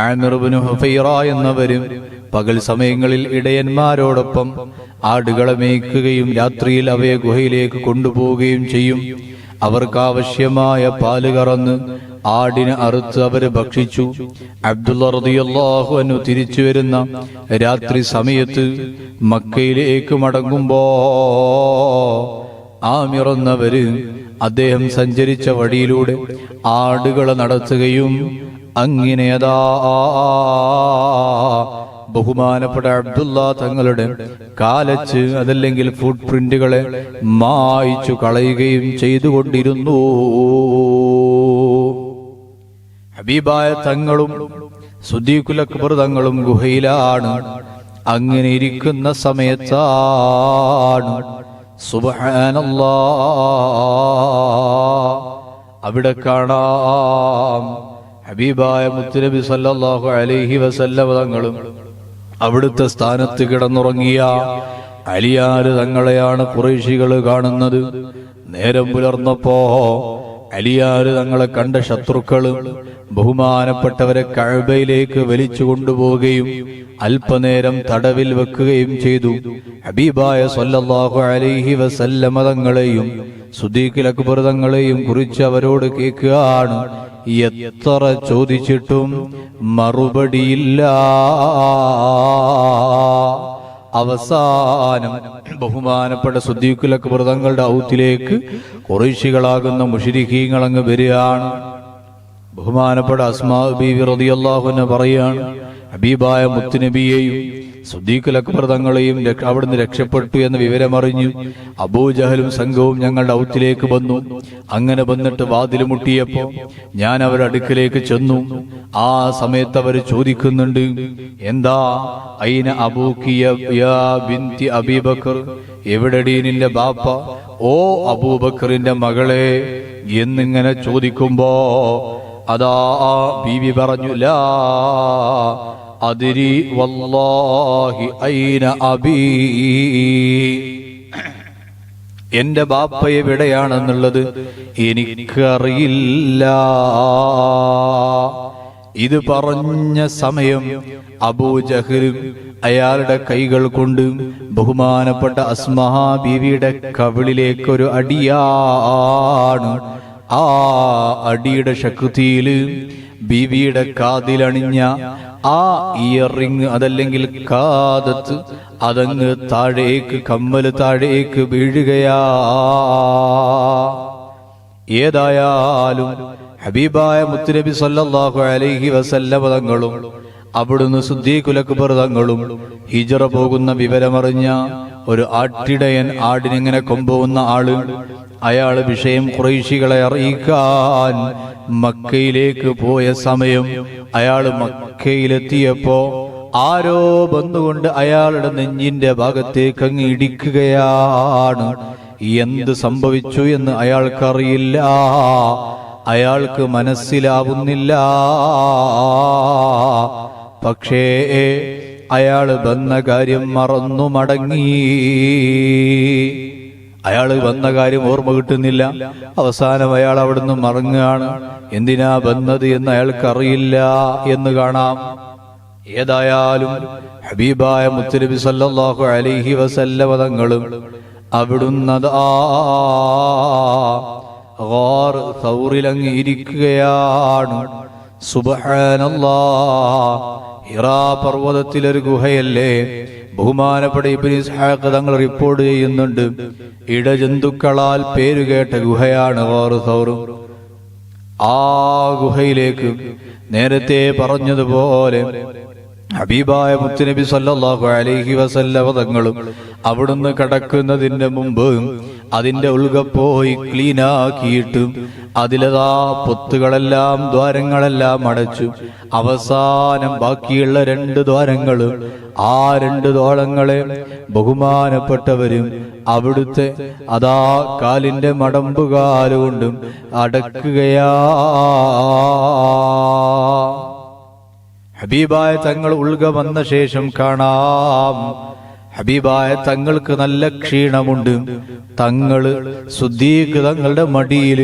ആമിർ ഇബ്നു ഹുഫൈറ എന്നവരും പകൽ സമയങ്ങളിൽ ഇടയന്മാരോടൊപ്പം ആടുകളെ മേയ്ക്കുകയും രാത്രിയിൽ അവയെ ഗുഹയിലേക്ക് കൊണ്ടുപോവുകയും ചെയ്യും. അവർക്കാവശ്യമായ പാല് കറന്ന് ആടിനെ അറുത്ത് അവര് ഭക്ഷിച്ചു. അബ്ദുള്ള റളിയല്ലാഹു അൻഹു തിരിച്ചു വരുന്ന രാത്രി സമയത്ത് മക്കയിലേക്ക് മടങ്ങുമ്പോ ആമിർ എന്നവര് അദ്ദേഹം സഞ്ചരിച്ച വഴിയിലൂടെ ആടുകളെ നടത്തുകയും അങ്ങനെയതാ ബഹുമാനപ്പെട്ട അബ്ദുള്ള തങ്ങളുടെ കാലച്ച് അതല്ലെങ്കിൽ ഫുട് പ്രിന്റുകളെ മായ്ച്ചു കളയുകയും ചെയ്തുകൊണ്ടിരുന്നു. ഹബീബായ തങ്ങളും സുദ്ദീഖുൽ അക്ബർ തങ്ങളും ഗുഹയിലാണ്. അങ്ങനെ ഇരിക്കുന്ന സമയത്താണ് സുബ്ഹാനല്ലാഹ് അവിടെ കാണാം ഹബീബായ മുത്തുനബി സല്ലല്ലാഹു അലൈഹി വസല്ലം തങ്ങളും അവിടുത്തെ സ്ഥാനത്ത് കിടന്നുറങ്ങിയ അലിയാര് തങ്ങളെയാണ് ഖുറൈശികൾ കാണുന്നത്. നേരം പുലർന്നപ്പോ അലിയാര് തങ്ങളെ കണ്ട ശത്രുക്കളും ബഹുമാനപ്പെട്ടവരെ കഅബയിലേക്ക് വലിച്ചു കൊണ്ടുപോവുകയും അല്പനേരം തടവിൽ വെക്കുകയും ചെയ്തു. ഹബീബായ സല്ലല്ലാഹു അലൈഹി വസല്ലം തങ്ങളെയും സുദ്ദീഖുൽ അക്ബർ തങ്ങളെയും കുറിച്ച് അവരോട് കേൾക്കുകയാണ്. എത്ര ചോദിച്ചിട്ടും മറുപടിയില്ല. അവസാനം ബഹുമാനപ്പെട്ട സുദ്ദീഖുൽ അക്ബർ തങ്ങളുടെ ഔത്തിലേക്ക് ഖുറൈശികളാകുന്ന മുശ്രിക്കീങ്ങൾ അങ്ങ് വരികയാണ്. ബഹുമാനപ്പെട്ട അസ്മാ ബീവി റളിയല്ലാഹു അൻഹ പറയാണ്, ഹബീബായ മുത്തുനബിയെയും സുദ്ദീഖുൽ അക്ബർ തങ്ങളെയും അവിടുന്ന് രക്ഷപ്പെട്ടു എന്ന വിവരമറിഞ്ഞു അബൂജഹലും സംഘവും ഞങ്ങളുടെ ഔത്തിലേക്ക് വന്നു. അങ്ങനെ വന്നിട്ട് വാതിൽ മുട്ടിയപ്പോ ഞാൻ അവരുടെ അടുക്കിലേക്ക് ചെന്നു. ആ സമയത്ത് അവർ ചോദിക്കുന്നുണ്ട്, എന്താ ഐന അബൂകിയ യാ ബിൻതി അബീബക്കർ, എവിടെടി നിന്റെ ബാപ്പ ഓ അബൂബക്കറിന്റെ മകളെ എന്നിങ്ങനെ ചോദിക്കുമ്പോ അതാ ബീവി പറഞ്ഞു, ലാ അദ്രി വല്ലാഹി ഐന അബീ, എന്റെ ബാപ്പ എവിടെയാണെന്നുള്ളത് എനിക്കറിയില്ല. ഇത് പറഞ്ഞ സമയം അബൂജഹലും അയാളുടെ കൈകൾ കൊണ്ട് ബഹുമാനപ്പെട്ട അസ്മാ ബീവിയുടെ കവിളിലേക്കൊരു അടിയാണ്. ആ അടിയുടെ ശക്തിയിൽ ബീവിയുടെ കാതിലണിഞ്ഞ ആ ഇയറിങ് അതല്ലെങ്കിൽ കാതത്ത് അതങ്ങ് താഴേക്ക് കമ്മല് താഴേക്ക് വീഴുകയാ. ഏതായാലും ഹബീബായ മുത്തുനബി സല്ലല്ലാഹു അലൈഹി വസല്ലം തങ്ങളും അവിടുന്ന് സുദ്ദീഖുൽ അക്ബർ തങ്ങളും ഹിജറ പോകുന്ന വിവരമറിഞ്ഞ ഒരു ആട്ടിടയൻ, ആടിനിങ്ങനെ കൊണ്ടുപോകുന്ന ആള്, അയാള് വിഷയം ഖുറൈശികളെ അറിയിക്കാൻ മക്കയിലേക്ക് പോയ സമയം അയാള് മക്കയിലെത്തിയപ്പോ ആരോ വന്നുകൊണ്ട് അയാളുടെ നെഞ്ചിന്റെ ഭാഗത്തേക്ക് അങ്ങ് ഇടിക്കുകയാണ്. എന്ത് സംഭവിച്ചു എന്ന് അയാൾക്കറിയില്ല, അയാൾക്ക് മനസ്സിലാവുന്നില്ല. പക്ഷേ അയാള് വന്ന കാര്യം മറന്നു മടങ്ങി. അയാള് വന്ന കാര്യം ഓർമ്മ കിട്ടുന്നില്ല. അവസാനം അയാൾ അവിടുന്ന് മറങ്ങുകയാണ്. എന്തിനാ വന്നത് എന്ന് അയാൾക്കറിയില്ല എന്ന് കാണാം. ഏതായാലും ഹബീബായ മുത്തുനബി സല്ലല്ലാഹു അലൈഹി വസല്ലം തങ്ങളും അവിടുന്ന് ഗാർ സൗറിലങ്ങ് ഇരിക്കുകയാണ്. സുബ്ഹാനല്ലാഹ്, ഹിറാ പർവ്വതത്തിലൊരു ഗുഹയല്ലേ? ബഹുമാനപ്പെട്ട ഇബ്നു ഇസ്ഹാഖ് തങ്ങൾ റിപ്പോർട്ട് ചെയ്യുന്നുണ്ട്, ഇടജന്തുക്കളാൽ പേരുകേട്ട ഗുഹയാണ് ഗാറു സൗർ. ആ ഗുഹയിലേക്ക് നേരത്തെ പറഞ്ഞതുപോലെ ഹബീബായ മുത്തുനബി സല്ലല്ലാഹു അലൈഹി വസല്ലമ തങ്ങളും അവിടുന്ന് കടക്കുന്നതിന്റെ മുമ്പ് അതിന്റെ ഉൾഗപ്പോയി ക്ലീനാക്കിയിട്ട് അതിലതാ പൊത്തുകളെല്ലാം ദ്വാരങ്ങളെല്ലാം അടച്ചു. അവസാനം ബാക്കിയുള്ള 2 ദ്വാരങ്ങളും ആ 2 ദ്വാരങ്ങളെ ബഹുമാനപ്പെട്ടവരും അവിടുത്തെ അതാ കാലിന്റെ മടമ്പുകാലുകൊണ്ടും അടക്കുകയാ. ഹബീബായ തങ്ങൾ ഉൾഗ വന്ന ശേഷം കാണാം, ഹബീബായ തങ്ങൾക്ക് നല്ല ക്ഷീണമുണ്ട്. തങ്ങള് സുദ്ദീഖ് തങ്ങളുടെ മടിയിൽ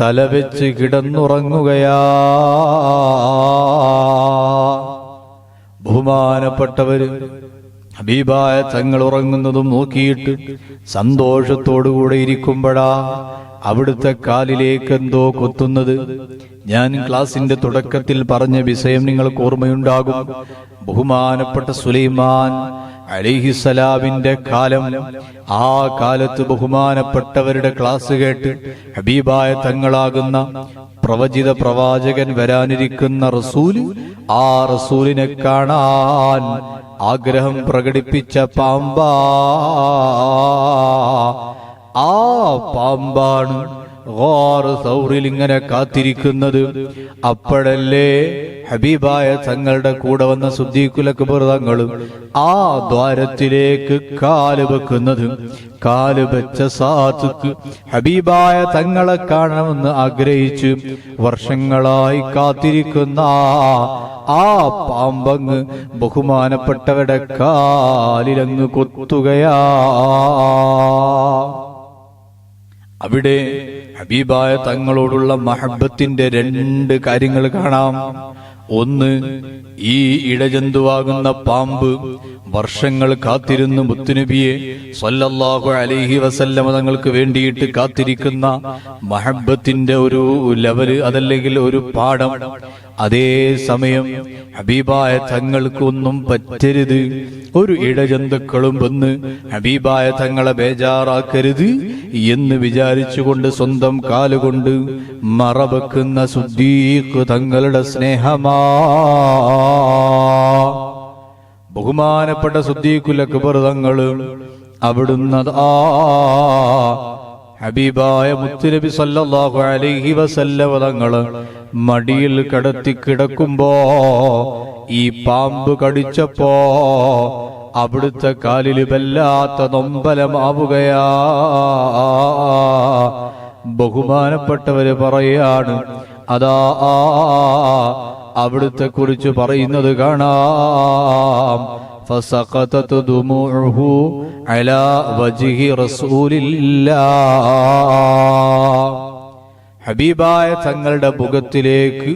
തലവെച്ച് കിടന്നുറങ്ങുകയാ. ബഹുമാനപ്പെട്ടവര് ഹബീബായ തങ്ങൾ ഉറങ്ങുന്നതും നോക്കിയിട്ട് സന്തോഷത്തോടുകൂടെ ഇരിക്കുമ്പോഴാ അവിടുത്തെ കാലിലേക്ക് എന്തോ കൊത്തുന്നത്. ഞാൻ ക്ലാസിന്റെ തുടക്കത്തിൽ പറഞ്ഞ വിഷയം നിങ്ങൾക്ക് ഓർമ്മയുണ്ടാകും. ബഹുമാനപ്പെട്ട സുലൈമാൻ അലൈഹിസ്സലാമിന്റെ കാലം, ആ കാലത്ത് ബഹുമാനപ്പെട്ടവരുടെ ക്ലാസ് കേട്ട് ഹബീബായ തങ്ങളാകുന്ന പ്രവചിത പ്രവാചകൻ വരാനിരിക്കുന്ന റസൂല്, ആ റസൂലിനെ കാണാൻ ആഗ്രഹം പ്രകടിപ്പിച്ച പാമ്പാ. ആ പാമ്പാണ് ഗാറ് സൗറിൽ ഇങ്ങനെ കാത്തിരിക്കുന്നത്. അപ്പോഴല്ലേ ഹബീബായ തങ്ങളുടെ കൂടെ വന്ന സിദ്ദീഖുൽ അക്ബർ തങ്ങളും ആ ദ്വാരത്തിലേക്ക് കാല് വെക്കുന്നത്. കാല് വെച്ച സാത്തുക്ക് ഹബീബായ തങ്ങളെ കാണണമെന്ന് ആഗ്രഹിച്ച് വർഷങ്ങളായി കാത്തിരിക്കുന്ന ആ പാമ്പങ്ങ് ബഹുമാനപ്പെട്ടവരുടെ കാലിലങ്ങ് കൊത്തുകയാ. അവിടെ ഹബീബായ തങ്ങളോടുള്ള മഹബത്തിന്റെ 2 കാര്യങ്ങൾ കാണാം. ഒന്ന്, ഈ ഇടജന്തുവാകുന്ന പാമ്പ് വർഷങ്ങൾ കാത്തിരുന്ന് മുത്തുനബിയെ സ്വല്ലല്ലാഹു അലൈഹി വസല്ലമ തങ്ങൾക്ക് വേണ്ടിയിട്ട് കാത്തിരിക്കുന്ന മഹബത്തിന്റെ ഒരു ലെവല്, അതല്ലെങ്കിൽ ഒരു പാഠം. അതേ സമയം ഹബീബായ തങ്ങൾക്ക് ഒന്നും പറ്റരുത്, ഒരു ഇടജന്തുക്കളും വന്ന് ഹബീബായ തങ്ങളെ ബേജാറാക്കരുത് എന്ന് വിചാരിച്ചുകൊണ്ട് സ്വന്തം കാലുകൊണ്ട് മറവെക്കുന്ന സിദ്ദീഖ് തങ്ങളുടെ സ്നേഹമാ. ബഹുമാനപ്പെട്ട സിദ്ദീഖുൽ അക്ബർ തങ്ങള് അവിടുന്ന് ഹബീബായ മുത്തുനബി സല്ലല്ലാഹു അലൈഹി വസല്ലമ തങ്ങള് മടിയിൽ കിടത്തി കിടക്കുമ്പോ ഈ പാമ്പ് കടിച്ചപ്പോ അവിടുത്തെ കാലിൽ വല്ലാത്ത നൊമ്പലമാവുകയാ. ബഹുമാനപ്പെട്ടവര് പറയാണ്, അതാ അവിടുത്തെ കുറിച്ച് പറയുന്നത് കാണാം. فسقطت دموعه على وجه رسول الله. ഹബീബായ തങ്ങളുടെ മുഖത്തിലേക്ക്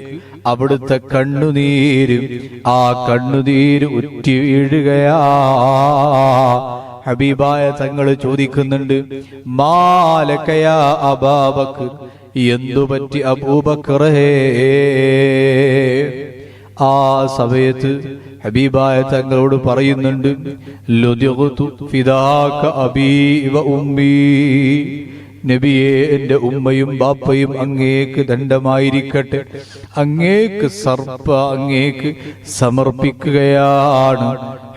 അവിടുത്തെ കണ്ണുനീര്, ആ കണ്ണുനീര് ഉറ്റി വീഴുകയാ. ഹബീബായ തങ്ങൾ ചോദിക്കുന്നുണ്ട്, മാലക്കയാ അബൂബക്കർ, എന്തുപറ്റി അബൂബക്കറേ? ആ സമയത്ത് ഹബീബായ തങ്ങളോട് പറയുന്നുണ്ട്, ലുദിഗ്തു ഫിദാക അബീ വ ഉമ്മീ, നബിയെ എന്റെ ഉമ്മയും ബാപ്പയും അങ്ങേക്ക് ദണ്ഡമായിരിക്കട്ടെ, അങ്ങേക്ക് അങ്ങേക്ക് സമർപ്പിക്കുകയാണ്.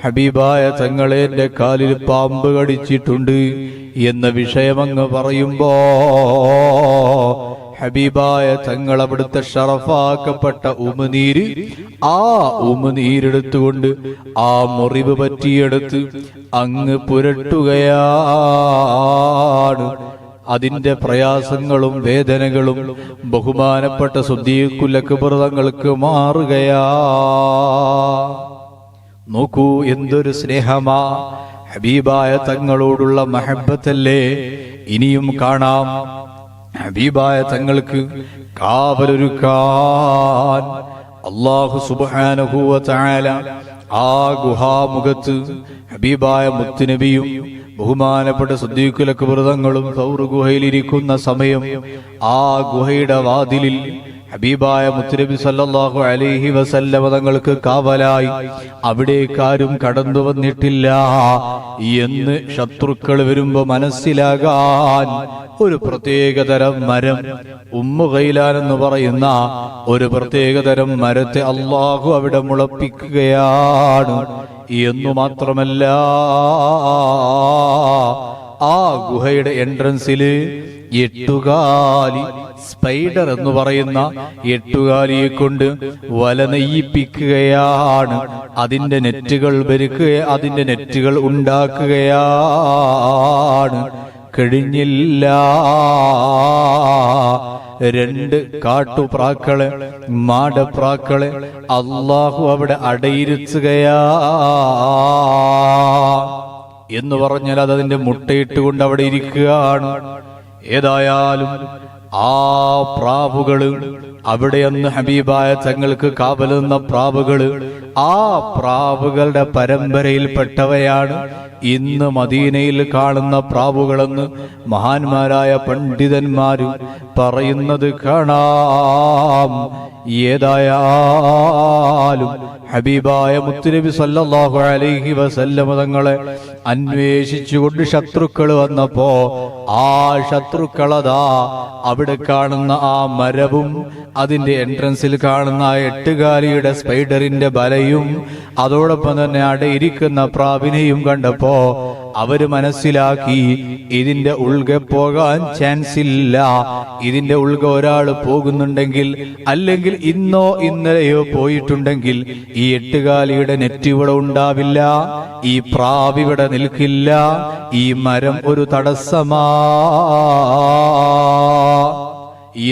ഹബീബായ തങ്ങളെ എന്റെ കാലിൽ പാമ്പ് കടിച്ചിട്ടുണ്ട് എന്ന വിഷയമങ്ങ് പറയുമ്പോ ഹബീബായ തങ്ങൾ അവിടുത്തെ ഷറഫാക്കപ്പെട്ട ഉമിനീര്, ആ ഉമിനീരെടുത്തുകൊണ്ട് ആ മുറിവ് പറ്റിയെടുത്ത് അങ്ങ് പുരട്ടുകയാണ്. അതിന്റെ പ്രയാസങ്ങളും വേദനകളും ബഹുമാനപ്പെട്ട സിദ്ദീഖുൽ അക്ബർ തങ്ങൾക്ക് മാറുകയാ. നോക്കൂ, എന്തൊരു സ്നേഹമാ! ഹബീബായ തങ്ങളോടുള്ള മഹബത്തല്ലേ. ഇനിയും കാണാം, ഹബീബായ തങ്ങൾക്ക് കാവലൊരുക്കാൻ അല്ലാഹു സുബ്ഹാനഹു വ തആല ആ ഗുഹാമുഖത്ത് ഹബീബായ മുത്തുനബിയും ബഹുമാനപ്പെട്ട സിദ്ദീഖുൽ അക്ബർ തങ്ങളും സൗർ ഗുഹയിലിരിക്കുന്ന സമയം ആ ഗുഹയുടെ വാതിലിൽ ഹബീബായ മുത്തുനബി സല്ലല്ലാഹു അലൈഹി വസല്ലമ തങ്ങൾക്ക് കാവലായി അവിടേക്കാരും കടന്നു വന്നിട്ടില്ല എന്ന് ശത്രുക്കൾ വരുമ്പോ മനസ്സിലാകാൻ ഒരു പ്രത്യേകതരം മരം, ഉമ്മു ഗൈലാൻ എന്ന് പറയുന്ന ഒരു പ്രത്യേകതരം മരത്തെ അള്ളാഹു അവിടെ മുളപ്പിക്കുകയാണ് എന്നു മാത്രമല്ല, ആ ഗുഹയുടെ എൻട്രൻസില് 8 സ്പൈഡർ എന്ന് പറയുന്ന 8 കൊണ്ട് വല നെയ്യിപ്പിക്കുകയാണ്. അതിന്റെ നെറ്റുകൾ അതിന്റെ നെറ്റുകൾ ഉണ്ടാക്കുകയാണ്. കഴിഞ്ഞില്ല. 2 കാട്ടുപ്രാക്കളെ, മാടപ്രാക്കളെ അള്ളാഹു അവിടെ അടയിരുത്തുകയാ എന്ന് പറഞ്ഞാൽ അതിന്റെ മുട്ടയിട്ടുകൊണ്ട് അവിടെ ഇരിക്കുകയാണ്. ഏതായാലും ആ പ്രാവുകള് അവിടെ അന്ന് ഹബീബായ തങ്ങൾക്ക് കാവലുന്ന പ്രാവുകള്, ആ പ്രാവുകളുടെ പരമ്പരയിൽപ്പെട്ടവയാണ് ഇന്ന് മദീനയിൽ കാണുന്ന പ്രാവുകളെന്ന് മഹാന്മാരായ പണ്ഡിതന്മാര് പറയുന്നത് കാണാം. ഏതായാലും ഹബീബായ മുത്തുനബി സല്ലല്ലാഹു അലൈഹി വസല്ലമ തങ്ങളെ അന്വേഷിച്ചുകൊണ്ട് ശത്രുക്കൾ വന്നപ്പോ ആ ശത്രുക്കളതാ അവിടെ കാണുന്ന ആ മരവും അതിന്റെ എൻട്രൻസിൽ കാണുന്ന ആ 8 സ്പൈഡറിന്റെ ബലയും അതോടൊപ്പം തന്നെ അവിടെ ഇരിക്കുന്ന പ്രാവിനെയും കണ്ടപ്പോ അവര് മനസ്സിലാക്കി ഇതിന്റെ ഉൾഗെ പോകാൻ ചാൻസ് ഇല്ല. ഇതിന്റെ ഉൾഗെ ഒരാൾ പോകുന്നുണ്ടെങ്കിൽ, അല്ലെങ്കിൽ ഇന്നോ ഇന്നലെയോ പോയിട്ടുണ്ടെങ്കിൽ ഈ 8 നെറ്റ് ഇവിടെ ഉണ്ടാവില്ല, ഈ പ്രാവ് ഇവിടെ നിൽക്കില്ല, ഈ മരം ഒരു തടസ്സമാ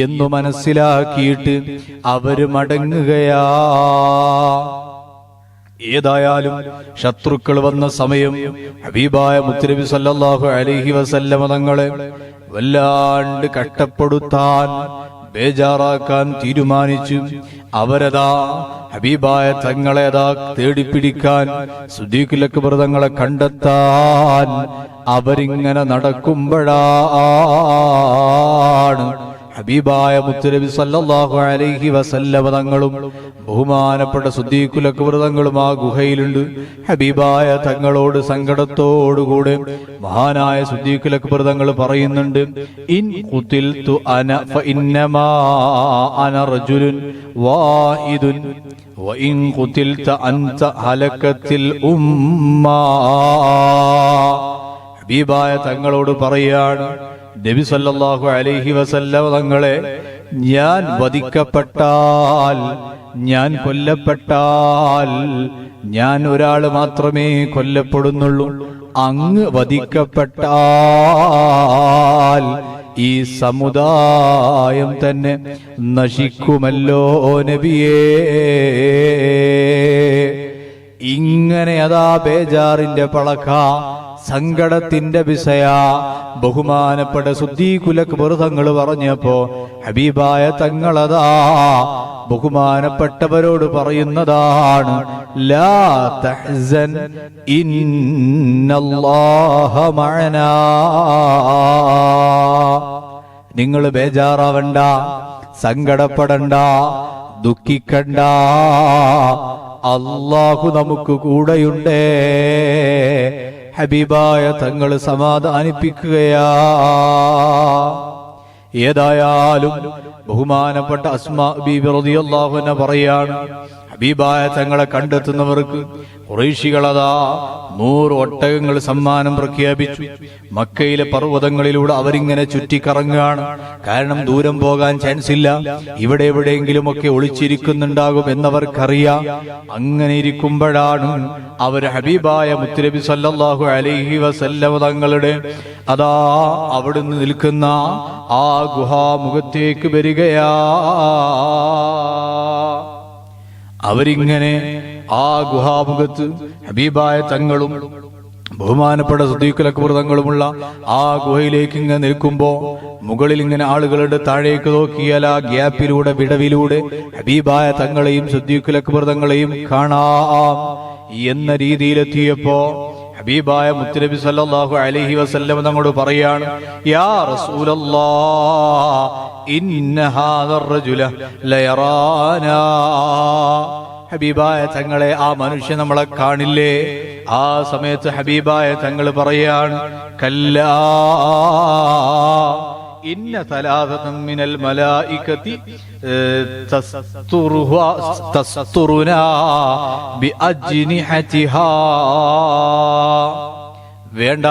എന്നു മനസ്സിലാക്കിയിട്ട് അവര് മടങ്ങുകയാ. ഏതായാലും ശത്രുക്കൾ വന്ന സമയം ഹബീബായ മുത്തുനബി സല്ലല്ലാഹു അലൈഹി വസല്ലമ തങ്ങളെ വല്ലാണ്ട് കഷ്ടപ്പെടുത്താൻ, ബേജാറാക്കാൻ തീരുമാനിച്ചു. അവരതാ ഹബീബായ തങ്ങളെതാ തേടിപ്പിടിക്കാൻ, സിദ്ദീഖുൽ അക്ബർ തങ്ങളെ കണ്ടെത്താൻ അവരിങ്ങനെ നടക്കുമ്പോഴാണ് ഹബീബായ മുത്തുനബി സല്ലല്ലാഹു അലൈഹി വസല്ലമ തങ്ങളും ബഹുമാനപ്പെട്ട സിദ്ദീഖുൽ അക്ബർ തങ്ങളും ആ ഗുഹയിലുണ്ട്. ഹബീബായ തങ്ങളോട് സങ്കടത്തോടുകൂടെ മഹാനായ സിദ്ദീഖുൽ അക്ബർ തങ്ങൾ പറയുന്നുണ്ട്, ഇൻ ഖുതിൽതു അന ഫഇന്നമാ അന റജുലുൻ വാഹിദുൻ വഇൻ ഖുതിൽത അൻത ഹലകത്തിൽ ഉമ്മാ. ഹബീബായ തങ്ങളോട് പറയാണ്, നബി സല്ലല്ലാഹു അലൈഹി വസല്ലം തങ്ങളെ, ഞാൻ വധിക്കപ്പെട്ടാൽ, ഞാൻ കൊല്ലപ്പെട്ടാൽ, ഞാൻ ഒരാൾ മാത്രമേ കൊല്ലപ്പെടുന്നുള്ളൂ. അങ്ങ് വധിക്കപ്പെട്ടാൽ ഈ സമുദായം തന്നെ നശിക്കുമല്ലോ നബിയേ. ഇങ്ങനെ അതാ ബേജാറിന്റെ പളക്ക, സങ്കടത്തിന്റെ വിഷയ ബഹുമാനപ്പെട്ട സിദ്ദീഖുൽ അക്ബർ തങ്ങൾ പറഞ്ഞപ്പോ ഹബീബായ തങ്ങളതാ ബഹുമാനപ്പെട്ടവരോട് പറയുന്നതാണ്, ലാ തഹ്സൻ ഇന്നല്ലാഹ മഅനാ. നിങ്ങൾ ബേജാറാവണ്ട, സങ്കടപ്പെടണ്ട, ദുഃഖിക്കണ്ട, അല്ലാഹു നമുക്ക് കൂടെയുണ്ടേ. ഹബീബായ തങ്ങൾ സമാധാനിപ്പിക്കുകയാ. ഏതായാലും ബഹുമാനപ്പെട്ട അസ്മാ ബീബി റളിയല്ലാഹു അൻഹ പറയാണ്, ഹബീബായ തങ്ങളെ കണ്ടെത്തുന്നവർക്ക് ഖുറൈശികളതാ 100 ഒട്ടകങ്ങൾ സമ്മാനം പ്രഖ്യാപിച്ചു. മക്കയിലെ പർവ്വതങ്ങളിലൂടെ അവരിങ്ങനെ ചുറ്റിക്കറങ്ങുകയാണ്. കാരണം ദൂരം പോകാൻ ചാൻസ് ഇല്ല, ഇവിടെ എവിടെയെങ്കിലുമൊക്കെ ഒളിച്ചിരിക്കുന്നുണ്ടാകും എന്നവർക്കറിയാം. അങ്ങനെ ഇരിക്കുമ്പോഴാണ് അവർ ഹബീബായ മുത്തുനബി സല്ലല്ലാഹു അലൈഹി വസല്ലം തങ്ങളുടെ അതാ അവിടുന്ന് നിൽക്കുന്ന ആ ഗുഹാമുഖത്തേക്ക് വരികയാ. അവരിങ്ങനെ ആ ഗുഹാമുഖത്ത് ഹബീബായ തങ്ങളും ബഹുമാനപ്പെട്ട സിദ്ദീഖുൽ അക്ബർ തങ്ങളുമുള്ള ആ ഗുഹയിലേക്ക് ഇങ്ങനെ നിൽക്കുമ്പോ മുകളിൽ ഇങ്ങനെ ആളുകളുടെ താഴേക്ക് നോക്കിയാൽ ആ ഗ്യാപ്പിലൂടെ, വിടവിലൂടെ ഹബീബായ തങ്ങളെയും സിദ്ദീഖുൽ അക്ബർ തങ്ങളെയും കാണാം എന്ന രീതിയിലെത്തിയപ്പോ ഹബീബായ മുത്തുനബി സല്ലല്ലാഹു അലൈഹി വസല്ലം തങ്ങളോട് പറയാണ്, യാ റസൂലല്ലാഹ് ഇന്ന ഹാദർ റജുല ലയറാനാ. ഹബീബായ തങ്ങളെ, ആ മനുഷ്യൻ നമ്മളെ കാണില്ലേ? ആ സമയത്ത് ഹബീബായ തങ്ങൾ പറയാണ്, കല്ലാ ഇന്ന സലാസതൻ മിനൽ മലായികതി തസ്തുറുനാ ബിഅജ്നിഹതിഹാ. വേണ്ട,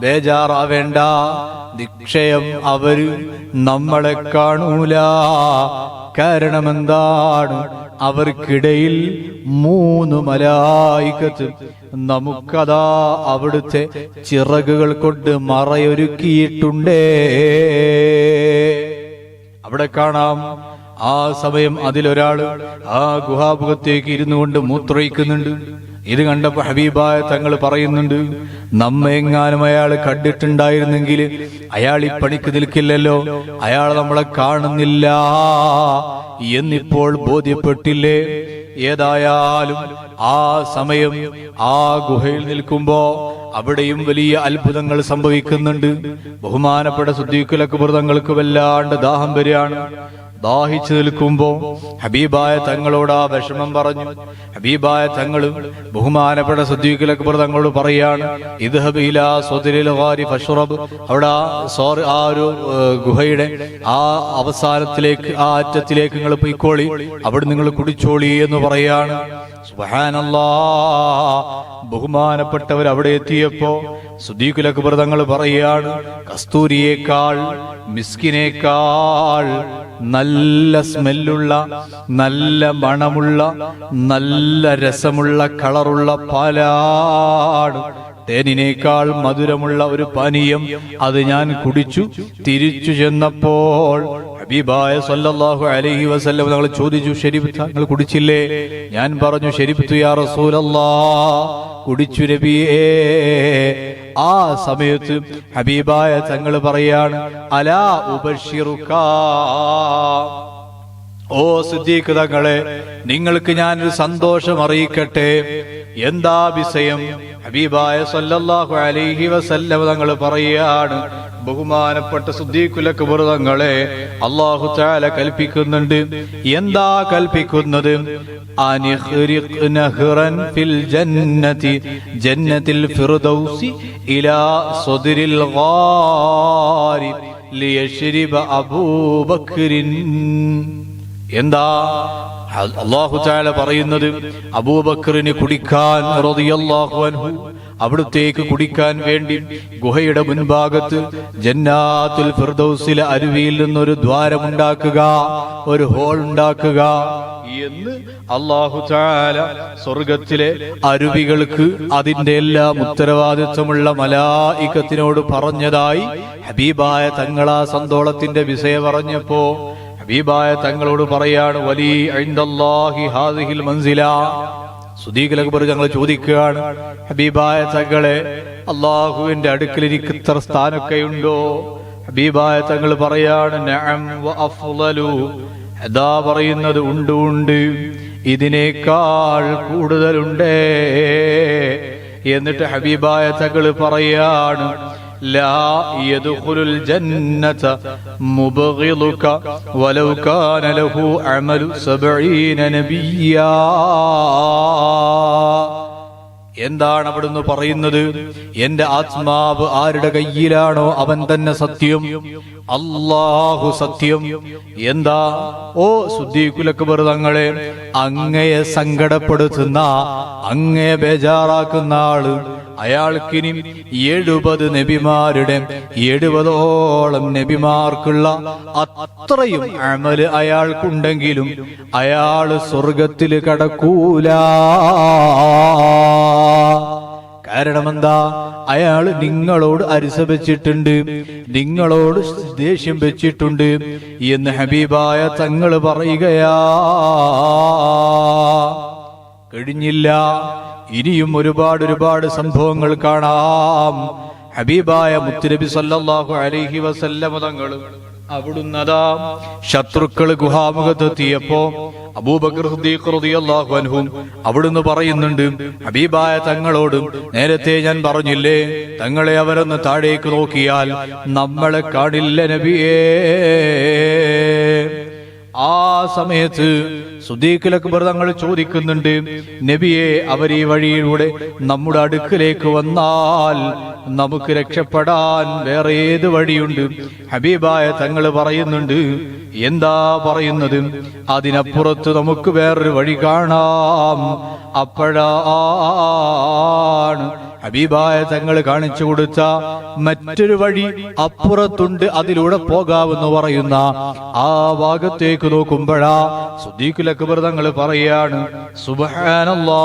ബേജാറാവേണ്ട, നിശ്ചയം അവര് നമ്മളെ കാണൂല. കാരണമെന്താണ്? അവർക്കിടയിൽ 3 മലായികത്ത് നമുക്കതാ അവിടുത്തെ ചിറകുകൾ കൊണ്ട് മറയൊരുക്കിയിട്ടുണ്ടേ. അവിടെ കാണാം, ആ സമയം അതിലൊരാള് ആ ഗുഹാമുഖത്തേക്ക് ഇരുന്നു കൊണ്ട് മൂത്രയിക്കുന്നുണ്ട്. ഇത് കണ്ടപ്പോ ഹബീബായ തങ്ങൾ പറയുന്നുണ്ട്, നമ്മെങ്ങാനും അയാൾ കണ്ടിട്ടുണ്ടായിരുന്നെങ്കിൽ അയാൾ ഈ പണിക്ക് നിൽക്കില്ലല്ലോ, അയാൾ നമ്മളെ കാണുന്നില്ല എന്നിപ്പോൾ ബോധ്യപ്പെട്ടില്ലേ? ഏതായാലും ആ സമയം ആ ഗുഹയിൽ നിൽക്കുമ്പോ അവിടെയും വലിയ അത്ഭുതങ്ങൾ സംഭവിക്കുന്നുണ്ട്. ബഹുമാനപ്പെട്ട സിദ്ദീഖുൽ അക്ബർ തങ്ങൾക്ക് വല്ലാണ്ട് ദാഹം വരികയാണ്. ദാഹിച്ചു നിൽക്കുമ്പോ ഹബീബായ തങ്ങളോട് ആ വിഷമം പറഞ്ഞു. ഹബീബായ തങ്ങളും ബഹുമാനപ്പെട്ട സിദ്ദീഖുൽ അക്ബർ തങ്ങളോട് പറയാണ്, ഇദ്ഹബ് ഇലാ സ്വദ്രിൽ ഗാരി ഫശ്റബ്. അവിടെ ആ ഒരു ഗുഹയുടെ ആ അവസാനത്തിലേക്ക്, ആ അറ്റത്തിലേക്ക് നിങ്ങൾ പോയിക്കോളി, അവിടെ നിങ്ങൾ കുടിച്ചോളി എന്ന് പറയാണ്. സുബ്ഹാനല്ലാഹ്. ബഹുമാനപ്പെട്ടവർ അവിടെ എത്തിയപ്പോ സിദ്ദീഖുൽ അക്ബർ തങ്ങൾ പറയാണ്, കസ്തൂരിയേക്കാൾ, മിസ്കിനേക്കാൾ നല്ല സ്മെല്ലുള്ള, നല്ല മണമുള്ള, നല്ല രസമുള്ള, കളറുള്ള പാലാണ്. തേനിനേക്കാൾ മധുരമുള്ള ഒരു പാനീയം അത് ഞാൻ കുടിച്ചു. തിരിച്ചു ചെന്നപ്പോൾ ഹബീബായ സല്ലല്ലാഹു അലൈഹി വസല്ലം തങ്ങൾ ചോദിച്ചു, ശരീഫ് നിങ്ങൾ കുടിച്ചില്ലേ? ഞാൻ പറഞ്ഞു, ശരീഫ് യാ റസൂലല്ലാഹ്, കുടിച്ചു നബിയേ. ആ സമയത്ത് ഹബീബായ തങ്ങൾ പറയാണ്, അലാ ഉബശ്ശിറുക, ഓ സിദ്ദീഖ് തങ്ങളെ, നിങ്ങൾക്ക് ഞാനൊരു സന്തോഷം അറിയിക്കട്ടെ. എന്താ വിഷയം? ഹബീബായ സല്ലല്ലാഹു അലൈഹി വസല്ലം തങ്ങൾ പറയാണ്, ബഹുമാനപ്പെട്ട സിദ്ദീഖുൽ അക്ബർ തങ്ങളെ, അല്ലാഹു തആല കൽപ്പിക്കുന്നുണ്ട്. എന്താ കൽപ്പിക്കുന്നത്? അനിഖ്രിഖ് നഹ്റൻ ഫിൽ ജന്നതി, ജന്നത്തിൽ ഫിർദൗസി ഇലാ സദ്രിൽ ഗാരി ലിയശ്രിബ അബൂബക്രിൻ. എന്താ അല്ലാഹു തആല പറയുന്നത്? അബൂബക്കറിന് കുടിക്കാൻ റളിയല്ലാഹു അൻഹു, അവിടുത്തേക്ക് കുടിക്കാൻ വേണ്ടി ഗുഹയുടെ മുൻഭാഗത്ത് ജന്നാത്തുൽ ഫിർദൗസിലെ അരുവിയിൽ നിന്നൊരു ദ്വാരമുണ്ടാക്കുക, ഒരു ഹോൾ ഉണ്ടാക്കുക എന്ന് അല്ലാഹു തആല സ്വർഗത്തിലെ അരുവികൾക്ക് അതിന്റെ എല്ലാം ഉത്തരവാദിത്വമുള്ള മലായികത്തിനോട് പറഞ്ഞതായി ഹബീബായ തങ്ങളാ സന്തോളത്തിന്റെ വിഷയം പറഞ്ഞപ്പോ ഹബീബായ തങ്ങളോട് പറയാണ്, വലി ഇൻദല്ലാഹി ഹാദിഹിൽ മൻസില. സിദ്ദീഖുൽ അക്ബർ തങ്ങൾ ചോദിക്കുകയാണ്, ഹബീബായ തങ്ങളെ, അല്ലാഹുവിന്റെ അടുക്കൽ എനിക്ക് ഇത്ര സ്ഥാനമൊക്കെയുണ്ടോ? ഹബീബായ തങ്ങൾ പറയാണ്, നഅം വ അഫ്ളലു. അതാ പറയുന്നത്, ഉണ്ട് ഉണ്ട്, ഇതിനേക്കാൾ കൂടുതലുണ്ടേ. എന്നിട്ട് ഹബീബായ തങ്ങൾ പറയാണ്, ലാ യദ്ഖുലുൽ ജന്നത മുബ്ഗിളുക വലൗ കാന ലഹു അമലു 70 നബിയ്യാ. എന്താണ് അവിടുന്ന് പറയുന്നത്? എന്റെ ആത്മാവ് ആരുടെ കയ്യിലാണോ അവൻ തന്നെ സത്യം, അല്ലാഹു സത്യം. എന്താ? ഓ സിദ്ദീഖുൽ അക്ബർ തങ്ങളെ, അങ്ങയെ സങ്കടപ്പെടുത്തുന്ന, അങ്ങയെ ബേജാറാക്കുന്ന ആള്, അയാൾക്കിനി 70 നബിമാരുടെ 70ഓളം നബിമാർക്കുള്ള അത്രയും അമല് അയാൾക്കുണ്ടെങ്കിലും അയാള് സ്വർഗത്തിൽ കടക്കൂല. കാരണമെന്താ? അയാള് നിങ്ങളോട് അരിശ വെച്ചിട്ടുണ്ട്, നിങ്ങളോട് ദേഷ്യം വെച്ചിട്ടുണ്ട് എന്ന് ഹബീബായ തങ്ങൾ പറയുകയാ. കഴിഞ്ഞില്ല, ഇനിയും ഒരുപാട് സംഭവങ്ങൾ കാണാം. ഹബീബായ മുത്തുനബി സല്ലല്ലാഹു അലൈഹി വസല്ലം തങ്ങൾ അവിടുന്നതാ ശത്രുക്കൾ ഗുഹാമുഖത്തെത്തിയപ്പോ അബൂബക്കർ സിദ്ദീഖ് റളിയല്ലാഹു അൻഹു അവിടുന്ന് പറയുന്നുണ്ട് ഹബീബായ തങ്ങളോട്, നേരത്തെ ഞാൻ പറഞ്ഞില്ലേ തങ്ങളെ അവരൊന്ന് താഴേക്ക് നോക്കിയാൽ നമ്മളെ കാണില്ല നബിയേ. ആ സമയത്ത് സിദ്ദീഖുൽ അക്ബർ തങ്ങൾ ചോദിക്കുന്നുണ്ട്, നബിയെ അവർ ഈ വഴിയിലൂടെ നമ്മുടെ അടുക്കിലേക്ക് വന്നാൽ നമുക്ക് രക്ഷപ്പെടാൻ വേറെ ഏത് വഴിയുണ്ട്? ഹബീബായ തങ്ങൾ പറയുന്നുണ്ട്, എന്താ പറയുന്നത്? അതിനപ്പുറത്ത് നമുക്ക് വേറൊരു വഴി കാണാം. അപ്പോഴാണ് ഹബീബായ തങ്ങൾ കാണിച്ചു കൊടുത്ത മറ്റൊരു വഴി അപ്പുറത്തുണ്ട്, അതിലൂടെ പോകാമെന്ന് പറയുന്ന ആ ഭാഗത്തേക്ക് നോക്കുമ്പോഴാ സിദ്ദീഖുൽ അക്ബർ തങ്ങൾ പറയാണ്, സുബ്ഹാനല്ലാഹ്,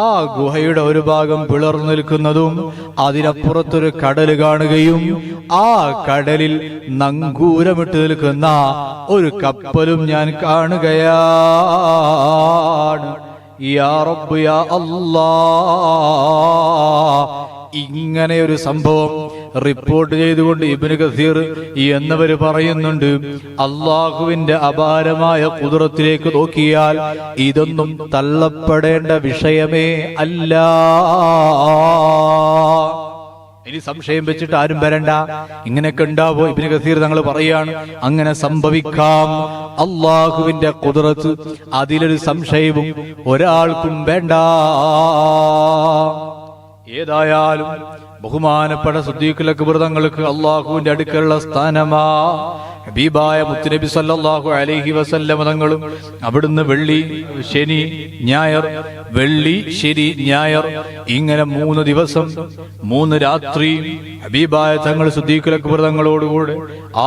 ആ ഗുഹയുടെ ഒരു ഭാഗം പിളർന്നു നിൽക്കുന്നതും അതിനപ്പുറത്തൊരു കടൽ കാണുകയും ആ കടലിൽ നങ്കൂരമിട്ട് നിൽക്കുന്ന ഒരു കപ്പലും ഞാൻ കാണുകയാണ്. യാ റബ്ബ് യാ അല്ലാഹ്. ഇങ്ങനെ ഒരു സംഭവം റിപ്പോർട്ട് ചെയ്തുകൊണ്ട് ഇബ്നു കസീർ എന്നവര് പറയുന്നുണ്ട്, അള്ളാഹുവിന്റെ അപാരമായ ഖുദ്റത്തിലേക്ക് നോക്കിയാൽ ഇതൊന്നും തള്ളപ്പെടേണ്ട വിഷയമേ അല്ല. ഇനി സംശയം വെച്ചിട്ട് ആരും വരണ്ട, ഇങ്ങനെയൊക്കെ ഉണ്ടാവോ? ഇബ്നു കസീർ തങ്ങൾ പറയാണ്, അങ്ങനെ സംഭവിക്കാം. അള്ളാഹുവിന്റെ ഖുദ്റത്ത്, അതിലൊരു സംശയവും ഒരാൾക്കും വേണ്ട. ഏതായാലും ബഹുമാനപ്പെട്ട സിദ്ദീഖുൽ അക്ബർ തങ്ങൾക്ക് അള്ളാഹുവിന്റെ അടുക്കലുള്ള സ്ഥാനമാ. ഹബീബായ മുത്തുനബി സല്ലല്ലാഹു അലൈഹി വസല്ലം തങ്ങളും അവിടുന്ന് വെള്ളി ശനി ഞായർ, വെള്ളി ശനി ഞായർ, ഇങ്ങനെ 3 ദിവസം 3 രാത്രി ഹബീബായ തങ്ങൾ സിദ്ദീഖുൽ അക്ബർ തങ്ങളോടുകൂടെ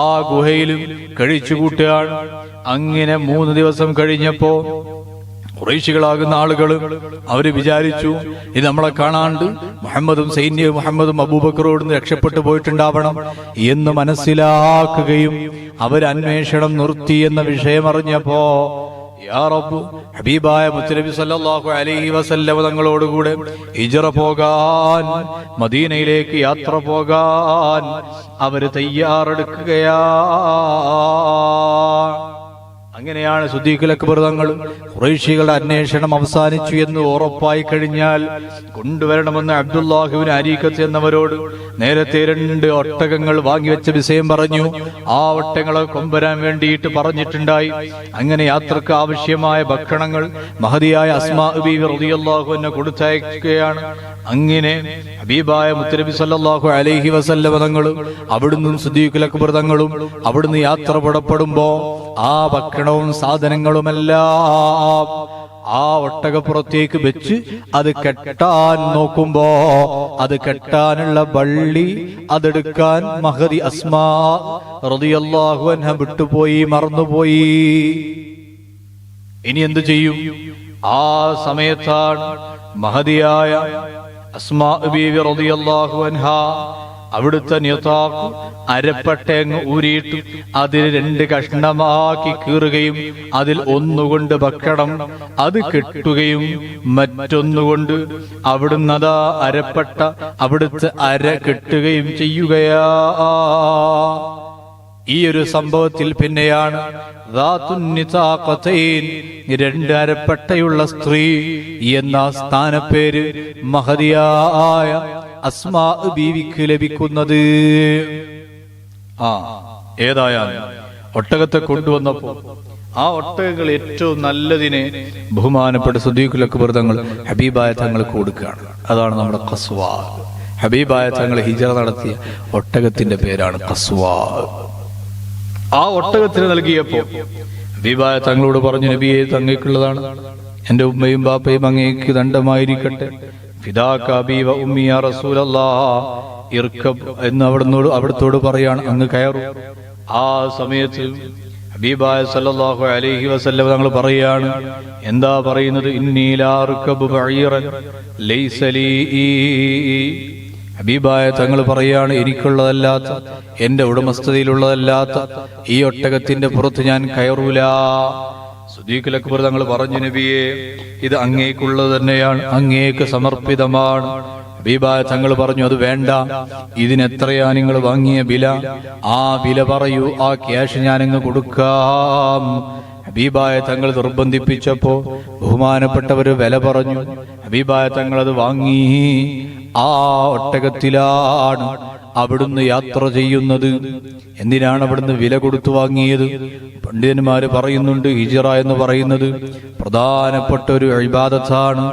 ആ ഗുഹയിലും കഴിച്ചുകൂട്ടുകയാണ്. അങ്ങനെ 3 ദിവസം കഴിഞ്ഞപ്പോ ഖുറൈശികളാകുന്ന ആളുകൾ അവര് വിചാരിച്ചു, ഇത് നമ്മളെ കാണാണ്ട് മുഹമ്മദും അബൂബക്കറോട് രക്ഷപ്പെട്ടു പോയിട്ടുണ്ടാവണം എന്ന് മനസ്സിലാക്കുകയും അവരന്വേഷണം നിർത്തി എന്ന വിഷയം അറിഞ്ഞപ്പോ, യാ റബ്ബ്, ഹബീബായ മുത്തുനബി സല്ലല്ലാഹു അലൈഹി വസല്ലം തങ്ങളോടുകൂടെ ഹിജ്റ പോകാൻ, മദീനയിലേക്ക് യാത്ര പോകാൻ അവര് തയ്യാറെടുക്കുകയാ. അങ്ങനെയാണ് സിദ്ദീഖുൽ അക്ബർ തങ്ങൾ ഖുറൈശികളുടെ അന്വേഷണം അവസാനിച്ചു എന്ന് ഉറപ്പായി കഴിഞ്ഞാൽ കൊണ്ടുവരണമെന്ന് അബ്ദുല്ലാഹിബ്നു അരീഖത്ത് എന്നവരോട് നേരത്തെ 2 ഒട്ടകങ്ങൾ വാങ്ങിവെച്ച വിഷയം പറഞ്ഞു. ആ ഒട്ടകങ്ങളെ കൊണ്ടുവരാൻ വേണ്ടിയിട്ട് പറഞ്ഞിട്ടുണ്ടായി. അങ്ങനെ യാത്രക്ക് ആവശ്യമായ ഭക്ഷണങ്ങൾ മഹദിയായ അസ്മാ ബീവി റളിയല്ലാഹു അൻഹ കൊടുത്തയക്കുകയാണ്. അങ്ങനെ ഹബീബായ മുത്തുനബി സല്ലല്ലാഹു അലൈഹി വസല്ലം തങ്ങൾ അവിടുന്ന് സിദ്ദീഖുൽ അക്ബർ തങ്ങളും അവിടുന്ന് യാത്ര പുറപ്പെടുമ്പോ ആ ഭക്ഷണവും സാധനങ്ങളുമെല്ലാം ആ ഒട്ടകപ്പുറത്തേക്ക് വെച്ച് അത് കെട്ടാൻ നോക്കുമ്പോ അത് കെട്ടാനുള്ള വള്ളി അതെടുക്കാൻ മഹദി അസ്മാ റളിയല്ലാഹു അൻഹ വിട്ടുപോയി, മറന്നുപോയി. ഇനി എന്തു ചെയ്യും? ആ സമയത്താണ് മഹദിയായ അസ്മാ ബീവി റളിയല്ലാഹു അൻഹ അവിടുത്തെ നിതാഖ് അരപ്പട്ടയങ്ങ് ഊരിയിട്ട് അതിൽ 2 കഷ്ണമാക്കി കീറുകയും അതിൽ ഒന്നുകൊണ്ട് ഭക്ഷണം അത് കെട്ടുകയും മറ്റൊന്നുകൊണ്ട് അവിടുന്നതാ അരപ്പട്ട അവിടുത്തെ അര കെട്ടുകയും ചെയ്യുകയാ. ഈ ഒരു സംഭവത്തിൽ പിന്നെയാണ് 2 അരപ്പട്ടയുള്ള സ്ത്രീ എന്ന സ്ഥാനപ്പേര് മഹദിയായ അസ്മാ ബീവിക്ക് ലഭിക്കുന്നത്. ഏതായാലും ഒട്ടകത്തെ കൊണ്ടുവന്നപ്പോ ആ ഒട്ടകങ്ങൾ ഏറ്റവും നല്ലതിനെ ബഹുമാനപ്പെട്ട സിദ്ദീഖുൽ അക്ബർ തങ്ങൾ ഹബീബായ തങ്ങൾക്ക് കൊടുക്കുകയാണ്. അതാണ് നമ്മുടെ ഖസ്വാ. ഹബീബായ തങ്ങൾ ഹിജ്റ നടത്തിയ ഒട്ടകത്തിന്റെ പേരാണ് ഖസ്വാ. ആ ഒട്ടകത്തിന് നൽകിയപ്പോ ഹബീബായ തങ്ങളോട് പറഞ്ഞു, നബിയെ, തങ്ങൾക്കുള്ളതാണ്. എന്റെ ഉമ്മയും ബാപ്പയും അങ്ങേക്ക് ദണ്ഡമായിരിക്കട്ടെ. ഫിദാക അബീ വ ഉമ്മി യാ റസൂലല്ലാഹ് ഇർകബ് എന്ന് അവിടത്തോട് പറയാണ്, അങ്ങ് കയറൂ. ആ സമയത്ത് ഹബീബായ സല്ലല്ലാഹു അലൈഹി വസല്ലം തങ്ങൾ പറയാണ്, എന്താ പറയുന്നത്? ഇന്നി ലാ അർകബു ബഈറൻ ലൈസ ലീ. ഹബീബായ തങ്ങൾ പറയാണ്, എനിക്കുള്ളതല്ലാത്ത, എന്റെ ഉടമസ്ഥതയിലുള്ളതല്ലാത്ത ഈ ഒട്ടകത്തിന്റെ പുറത്ത് ഞാൻ കയറൂല. സിദ്ദീഖുൽ അക്ബർ തങ്ങൾ പറഞ്ഞു, നബിയെ, ഇത് അങ്ങേക്കുള്ളത് തന്നെയാണ്, അങ്ങേക്ക് സമർപ്പിതമാണ്. ഹബീബായ തങ്ങൾ പറഞ്ഞു, അത് വേണ്ട, ഇതിനെത്രയാ നിങ്ങൾ വാങ്ങിയ വില? ആ വില പറയൂ, ആ ക്യാഷ് ഞാനങ്ങ് കൊടുക്കാം. ഹബീബായ തങ്ങൾ നിർബന്ധിപ്പിച്ചപ്പോ ബഹുമാനപ്പെട്ടവര് വില പറഞ്ഞു. ഹബീബായ തങ്ങൾ അത് വാങ്ങി. ആ ഒട്ടകത്തിലാണ് അവിടുന്ന് യാത്ര ചെയ്യുന്നത്. എന്തിനാണ് അവിടുന്ന് വില കൊടുത്തു വാങ്ങിയത്? പണ്ഡിതന്മാര് പറയുന്നുണ്ട്, ഹിജ്റ എന്ന് പറയുന്നത് പ്രധാനപ്പെട്ട ഒരു ഇബാദത്താണ്.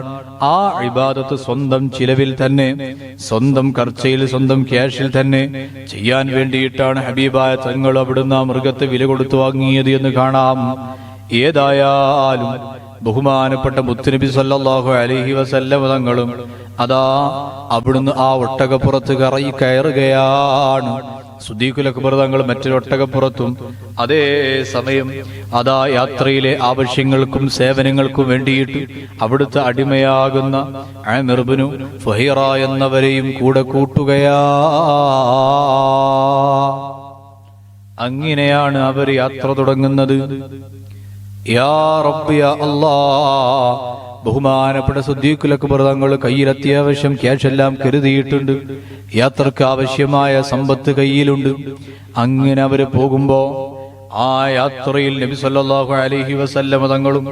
ആ ഇബാദത്ത് സ്വന്തം ചിലവിൽ തന്നെ, സ്വന്തം ഖർച്ചയിൽ, സ്വന്തം ക്യാഷിൽ തന്നെ ചെയ്യാൻ വേണ്ടിയിട്ടാണ് ഹബീബായ തങ്ങൾ അവിടുന്ന് ആ മൃഗത്തെ വില കൊടുത്തു വാങ്ങിയത് എന്ന് കാണാം. ഏതായാലും ബഹുമാനപ്പെട്ട മുത്തുനബി സല്ലല്ലാഹു അലൈഹി വസല്ലം തങ്ങളും അതാ അവിടുന്ന് ആ ഒട്ടകപ്പുറത്ത് കയറുകയാണ്. സിദ്ദീഖുൽ അക്ബർ തങ്ങൾ മറ്റൊരു ഒട്ടകപ്പുറത്തും. അതേ സമയം അതാ യാത്രയിലെ ആവശ്യങ്ങൾക്കും സേവനങ്ങൾക്കും വേണ്ടിയിട്ട് അവിടുത്തെ അടിമയാകുന്ന ആമിർ ഇബ്നു ഫുഹൈറ എന്നവരെയും കൂടെ കൂട്ടുകയാ. അങ്ങനെയാണ് അവർ യാത്ര തുടങ്ങുന്നത്. യാ റബ്ബ് യാ അല്ലാഹ്, ബഹുമാനപ്പെട്ട സിദ്ദീഖുൽ അക്ബർ തങ്ങൾ കയ്യിൽ അത്യാവശ്യം ക്യാഷ് എല്ലാം കരുതിയിട്ടുണ്ട്. യാത്രക്ക് ആവശ്യമായ സമ്പത്ത് കയ്യിലുണ്ട്. അങ്ങനെ അവര് പോകുമ്പോ ആ യാത്രയിൽ നബി സല്ലല്ലാഹു അലൈഹി വസല്ലം തങ്ങളും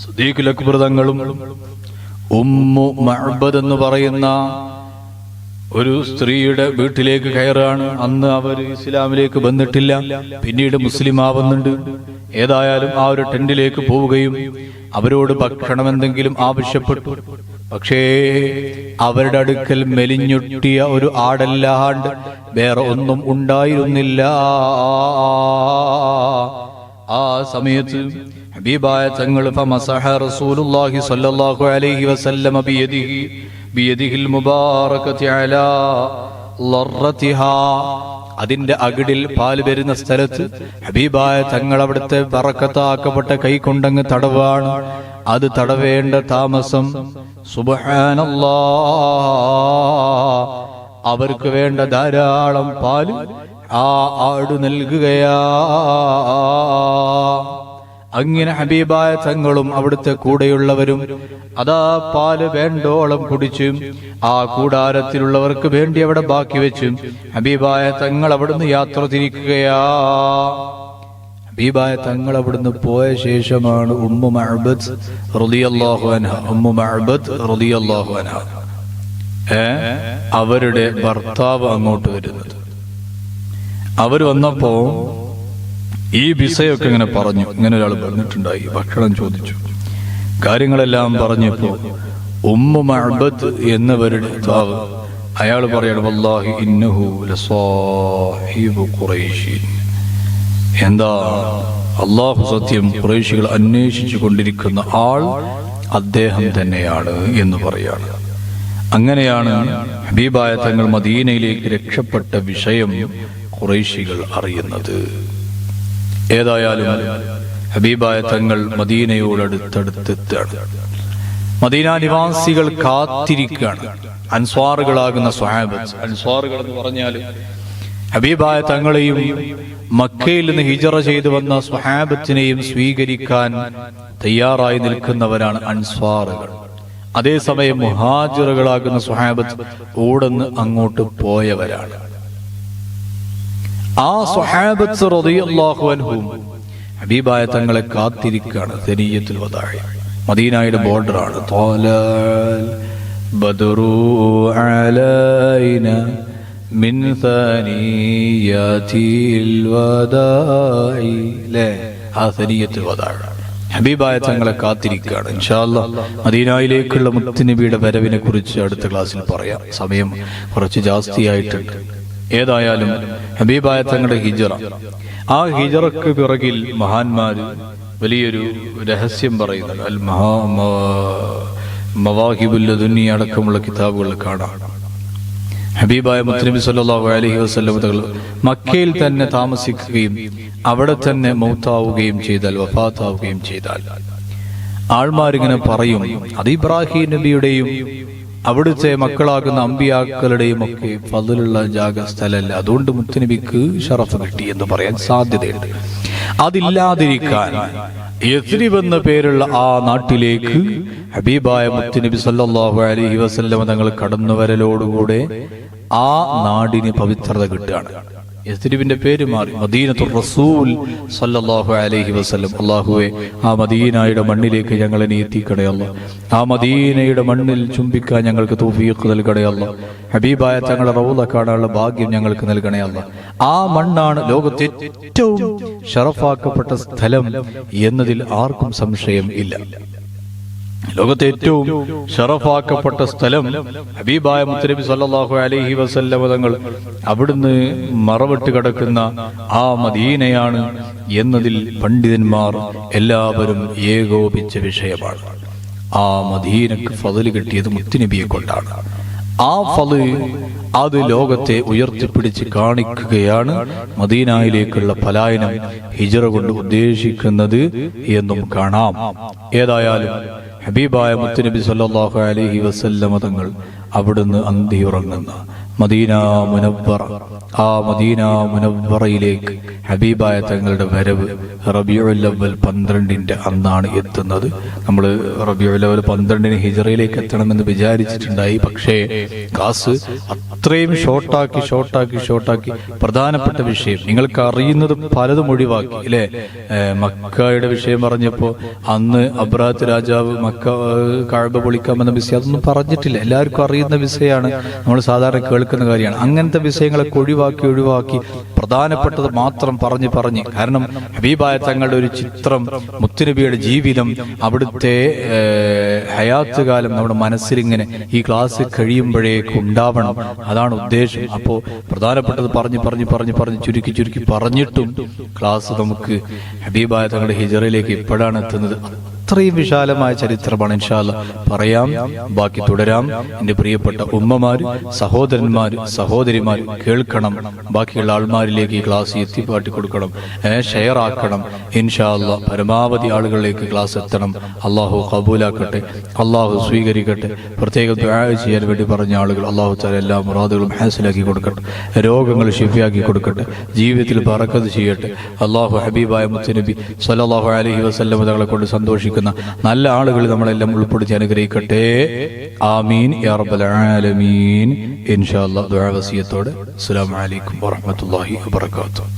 സിദ്ദീഖുൽ അക്ബർ തങ്ങളും ഉമ്മു മഅബദ് എന്ന് പറയുന്ന ഒരു സ്ത്രീയുടെ വീട്ടിലേക്ക് കയറാണ്. അന്ന് അവർ ഇസ്ലാമിലേക്ക് വന്നിട്ടില്ല, പിന്നീട് മുസ്ലിം ആവുന്നുണ്ട്. ഏതായാലും ആ ഒരു ടെന്റിലേക്ക് പോവുകയും അവരോട് ഭക്ഷണം എന്തെങ്കിലും ആവശ്യപ്പെട്ടു. പക്ഷേ അവരുടെ അടുക്കൽ മെലിഞ്ഞൊട്ടിയ ഒരു ആടല്ലാണ്ട് വേറെ ഒന്നും ഉണ്ടായിരുന്നില്ല. ആ സമയത്ത് ഹബീബായ തങ്ങൾ ഫമസഹ റസൂലുള്ളാഹി സ്വല്ലല്ലാഹു അലൈഹി വസല്ലം ബിയദിഹിൽ മുബാറകതി അലാ ലറതിഹാ, അതിന്റെ അകിടിൽ പാല് വരുന്ന സ്ഥലത്ത് ഹബീബായ തങ്ങൾ അവിടുത്തെ ബറക്കത്താക്കപ്പെട്ട കൈ കൊണ്ടങ്ങ് തടവാണ്. അത് തടവേണ്ട താമസം സുബ്ഹാനല്ലാഹ്, അവർക്ക് വേണ്ട ധാരാളം പാല് ആ ആട് നൽകുകയാ. അങ്ങനെ ഹബീബായ തങ്ങളും അവിടുത്തെ കൂടെയുള്ളവരും അതാ പാല് വേണ്ടോളം കുടിച്ചു. ആ കൂടാരത്തിലുള്ളവർക്ക് വേണ്ടി അവിടെ ബാക്കി വെച്ചു ഹബീബായ തങ്ങൾ അവിടുന്ന് യാത്ര തിരിക്കുകയാ. ഹബീബായ തങ്ങൾ അവിടുന്ന് പോയ ശേഷമാണ് ഉമ്മു മഅബദ് റളിയല്ലാഹു അൻഹ, അവരുടെ ഭർത്താവ് അങ്ങോട്ട് വരുന്നത്. അവർ വന്നപ്പോ ഈ വിസയൊക്കെ ഇങ്ങനെ പറഞ്ഞു. ഇങ്ങനെ ഒരാൾ വന്നിട്ടുണ്ടായി, ഭക്ഷണം ചോദിച്ചു, കാര്യങ്ങളെല്ലാം പറഞ്ഞപ്പോ ഉമ്മു മഅബദ് എന്നവരുടെ ഭർത്താവ് അയാൾ പറയാണ്, വല്ലാഹി ഇന്നഹു ലസാഹിബു ഖുറൈശി, എന്താ അല്ലാഹു സത്യം, ഖുറൈശികൾ അന്വേഷിച്ചു കൊണ്ടിരിക്കുന്ന ആൾ അദ്ദേഹം തന്നെയാണ് എന്ന് പറയാണ്. അങ്ങനെയാണ് ഹബീബായ തങ്ങൾ മദീനയിലേക്ക് രക്ഷപ്പെട്ട വിഷയം ഖുറൈശികൾ അറിയുന്നത്. ഏതായാലും ഹബീബായ തങ്ങൾ മദീനയോടടുത്തെടുത്താണ്. മദീന നിവാസികൾ കാത്തിരിക്കുകയാണ്. അൻസ്വാറുകളാകുന്ന സ്വഹാബത്ത്, അൻസ്വാറുകൾ എന്ന് പറഞ്ഞാൽ ഹബീബായ തങ്ങളെയും മക്കയിൽ നിന്ന് ഹിജ്റ ചെയ്തു വന്ന സ്വഹാബത്തിനെയും സ്വീകരിക്കാൻ തയ്യാറായി നിൽക്കുന്നവരാണ് അൻസ്വാറുകൾ. അതേസമയം മുഹാജിറുകളാകുന്ന സ്വഹാബത്ത് ഓടുന്ന് അങ്ങോട്ട് പോയവരാണ്. ആ സ്വഹാബത്ത് റളിയല്ലാഹു അൻഹും ഹബീബായ തങ്ങളെ കാത്തിരിക്കുകയാണ്. സനിയ്യത്തുൽ വദാഇ, മദീനയുടെ ബോർഡറാണ്. ത്വലൽ ബദ്റു അലൈന മിൻ സനിയ്യത്തിൽ വദാഇ, ആ സനിയ്യത്തുൽ വദാഇ ഹബീബായ തങ്ങളെ കാത്തിരിക്കുകയാണ്. ഇൻഷാ അല്ലാഹ് മദീനയിലേക്കുള്ള മുത്തുനബിയുടെ വരവിനെ കുറിച്ച് അടുത്ത ക്ലാസ്സിൽ പറയാം. സമയം കുറച്ച് ജാസ്തിയായിട്ടുണ്ട്. ഏതായാലും ഹബീബായ തങ്ങളുടെ ഹിജ്റ, ആ ഹിജ്റക്ക് പിറകിൽ മഹാന്മാര് വലിയൊരു രഹസ്യം പറയുന്നുണ്ട്. അൽ മവാഹിബുൽ ലദുന്നി അടക്കമുള്ള കിതാബുകൾ കാണാം. ഹബീബായ മുത്തുനബി സല്ലല്ലാഹു അലൈഹി വസല്ലം തങ്ങൾ മക്കയിൽ തന്നെ താമസിക്കുകയും അവിടെ തന്നെ മൗത്താവുകയും ചെയ്താൽ, വഫാത്താവുകയും ചെയ്താൽ ആൾമാരിങ്ങനെ പറയും, അത് ഇബ്രാഹിം നബിയുടെയും അവിടുത്തെ മക്കളാകുന്ന അമ്പിയാക്കളുടെയും ഒക്കെ ഫضലുള്ള സ്ഥലമല്ല, അതുകൊണ്ട് മുത്തുനബിക്ക് ഷറഫ് കിട്ടി എന്ന് പറയാൻ സാധ്യതയുണ്ട്. അതില്ലാതിരിക്കാൻ യസ്രിബ് എന്ന പേരുള്ള ആ നാട്ടിലേക്ക് ഹബീബായ മുത്തുനബി സല്ലല്ലാഹു അലൈഹി വസല്ലം തങ്ങൾ കടന്നുവരലോടുകൂടെ ആ നാടിന് പവിത്രത കിട്ടുകയാണ്. യസ്രിബിന്റെ പേര് മാറി മദീനത്തുർ റസൂൽ സല്ലല്ലാഹു അലൈഹി വസല്ലം. അല്ലാഹുവേ, ആ മദീനയുടെ മണ്ണിലേക്ക് ഞങ്ങളെ നീ എത്തിക്കണേ അല്ലാഹ്. ആ മദീനയുടെ മണ്ണിൽ ചുംബിക്കാൻ ഞങ്ങൾക്ക് തൗഫീഖ് നൽകണേ അല്ലാഹ്. ഹബീബായ തങ്ങളുടെ റൗള കാണാനുള്ള ഭാഗ്യം ഞങ്ങൾക്ക് നൽകണേ അല്ലാഹ്. ആ മണ്ണാണ് ലോകത്തെ ഏറ്റവും ശറഫാക്കപ്പെട്ട സ്ഥലം എന്നതിൽ ആർക്കും സംശയം ഇല്ല. ലോകത്തെ ഏറ്റവും ഷറഫാക്കപ്പെട്ട സ്ഥലം ഹബീബായ മുത്തുനബി സല്ലല്ലാഹു അലൈഹി വസല്ലം തങ്ങൾ അവിടുന്ന് മറവിട്ട് കിടക്കുന്ന ആ മദീനയാണ് എന്നതിൽ പണ്ഡിതന്മാർ എല്ലാവരും ഏകോപിച്ച വിഷയമാണ്. ആ മദീനക്ക് ഫള് കിട്ടിയത് മുത്തുനബിയെ കൊണ്ടാണ്. ആ ഫള് അത് ലോകത്തെ ഉയർത്തിപ്പിടിച്ച് കാണിക്കുകയാണ് മദീനയിലേക്കുള്ള പലായനം ഹിജ്റ കൊണ്ട് ഉദ്ദേശിക്കുന്നത് എന്നും കാണാം. ഏതായാലും ഹബീബായ മുത്തുനബി സല്ലല്ലാഹു അലൈഹി വസല്ലം തങ്ങൾ അവിടുന്ന് അന്തിയുറങ്ങുന്ന മദീന മുനവ്വറ, ആ മദീന മുനവ്വറയിലേക്ക് ഹബീബായ തങ്ങളുടെ വരവ് റബീഉൽ അവ്വൽ 12 അന്നാണ് എത്തുന്നത്. നമ്മൾ റബീഉൽ അവ്വൽ 12 ഹിജ്റയിലേക്ക് എത്തണമെന്ന് വിചാരിച്ചിട്ടുണ്ടായി. പക്ഷേ ക്ലാസ് അത്രയും ഷോർട്ടാക്കി പ്രധാനപ്പെട്ട വിഷയം നിങ്ങൾക്ക് അറിയുന്നത് പലതും ഒഴിവാക്കി അല്ലെ. മക്കയുടെ വിഷയം പറഞ്ഞപ്പോ അന്ന് അബ്രാത്ത് രാജാവ് മക്ക കഅബ പൊളിക്കാമെന്ന വിഷയം അതൊന്നും പറഞ്ഞിട്ടില്ല. എല്ലാവർക്കും അറിയുന്ന വിഷയമാണ്, നമ്മൾ സാധാരണ കേൾക്കുന്ന കാര്യമാണ്. അങ്ങനത്തെ വിഷയങ്ങളൊക്കെ ഒഴിവാക്കി പ്രധാനപ്പെട്ടത് മാത്രം പറഞ്ഞ് കാരണം ഹബീബായ തങ്ങളുടെ ഒരു ചിത്രം, മുത്തുനബിയുടെ ജീവിതം, അവിടുത്തെ ഹയാത്ത് കാലം നമ്മുടെ മനസ്സിലിങ്ങനെ ഈ ക്ലാസ് കഴിയുമ്പോഴേക്ക് ഉണ്ടാവണം. അതാണ് ഉദ്ദേശം. അപ്പോ പ്രധാനപ്പെട്ടത് പറഞ്ഞ് ചുരുക്കി പറഞ്ഞിട്ടും ക്ലാസ് നമുക്ക് ഹബീബായ തങ്ങളുടെ ഹിജ്റയിലേക്ക് ഇപ്പോഴാണ് എത്തുന്നത്. അത്രയും വിശാലമായ ചരിത്രമാണ്. ഇൻഷാ അല്ലാഹ് പറയാം, ബാക്കി തുടരാം. എന്റെ പ്രിയപ്പെട്ട ഉമ്മമാര്, സഹോദരന്മാര്, സഹോദരിമാര് കേൾക്കണം. ബാക്കിയുള്ള ആൾമാരിലേക്ക് ഈ ക്ലാസ് എത്തിപ്പാട്ടി കൊടുക്കണം, ഷെയർ ആക്കണം. ഇൻഷാ അല്ലാഹ് പരമാവധി ആളുകളിലേക്ക് ക്ലാസ് എത്തണം. അള്ളാഹു കബൂലാക്കട്ടെ, അള്ളാഹു സ്വീകരിക്കട്ടെ. പ്രത്യേകം ദുആ ചെയ്യാൻ വേണ്ടി പറഞ്ഞ ആളുകൾ അള്ളാഹു തആല എല്ലാ മുറാദുകളും ഹാസിലാക്കി കൊടുക്കട്ടെ, രോഗങ്ങൾ ശിഫയാക്കി കൊടുക്കട്ടെ, ജീവിതത്തിൽ ബറക്കത്ത് ചെയ്യട്ടെ. അള്ളാഹു ഹബീബായ മുത്തുനബി സല്ലല്ലാഹു അലൈഹി വസല്ലം തങ്ങളെ കൊണ്ട് സന്തോഷിക്കുന്ന നല്ല ആളുകൾ നമ്മളെല്ലാം ഉൾപ്പെടുത്തി അനുഗ്രഹിക്കട്ടെ. ആമീൻ യാ റബ്ബൽ ആലമീൻ. ഇൻഷാ അല്ലാഹ് ദുആ വസിയത്തോടെ അസ്സലാമു അലൈക്കും വറഹ്മത്തുള്ളാഹി വബറകാതുഹു.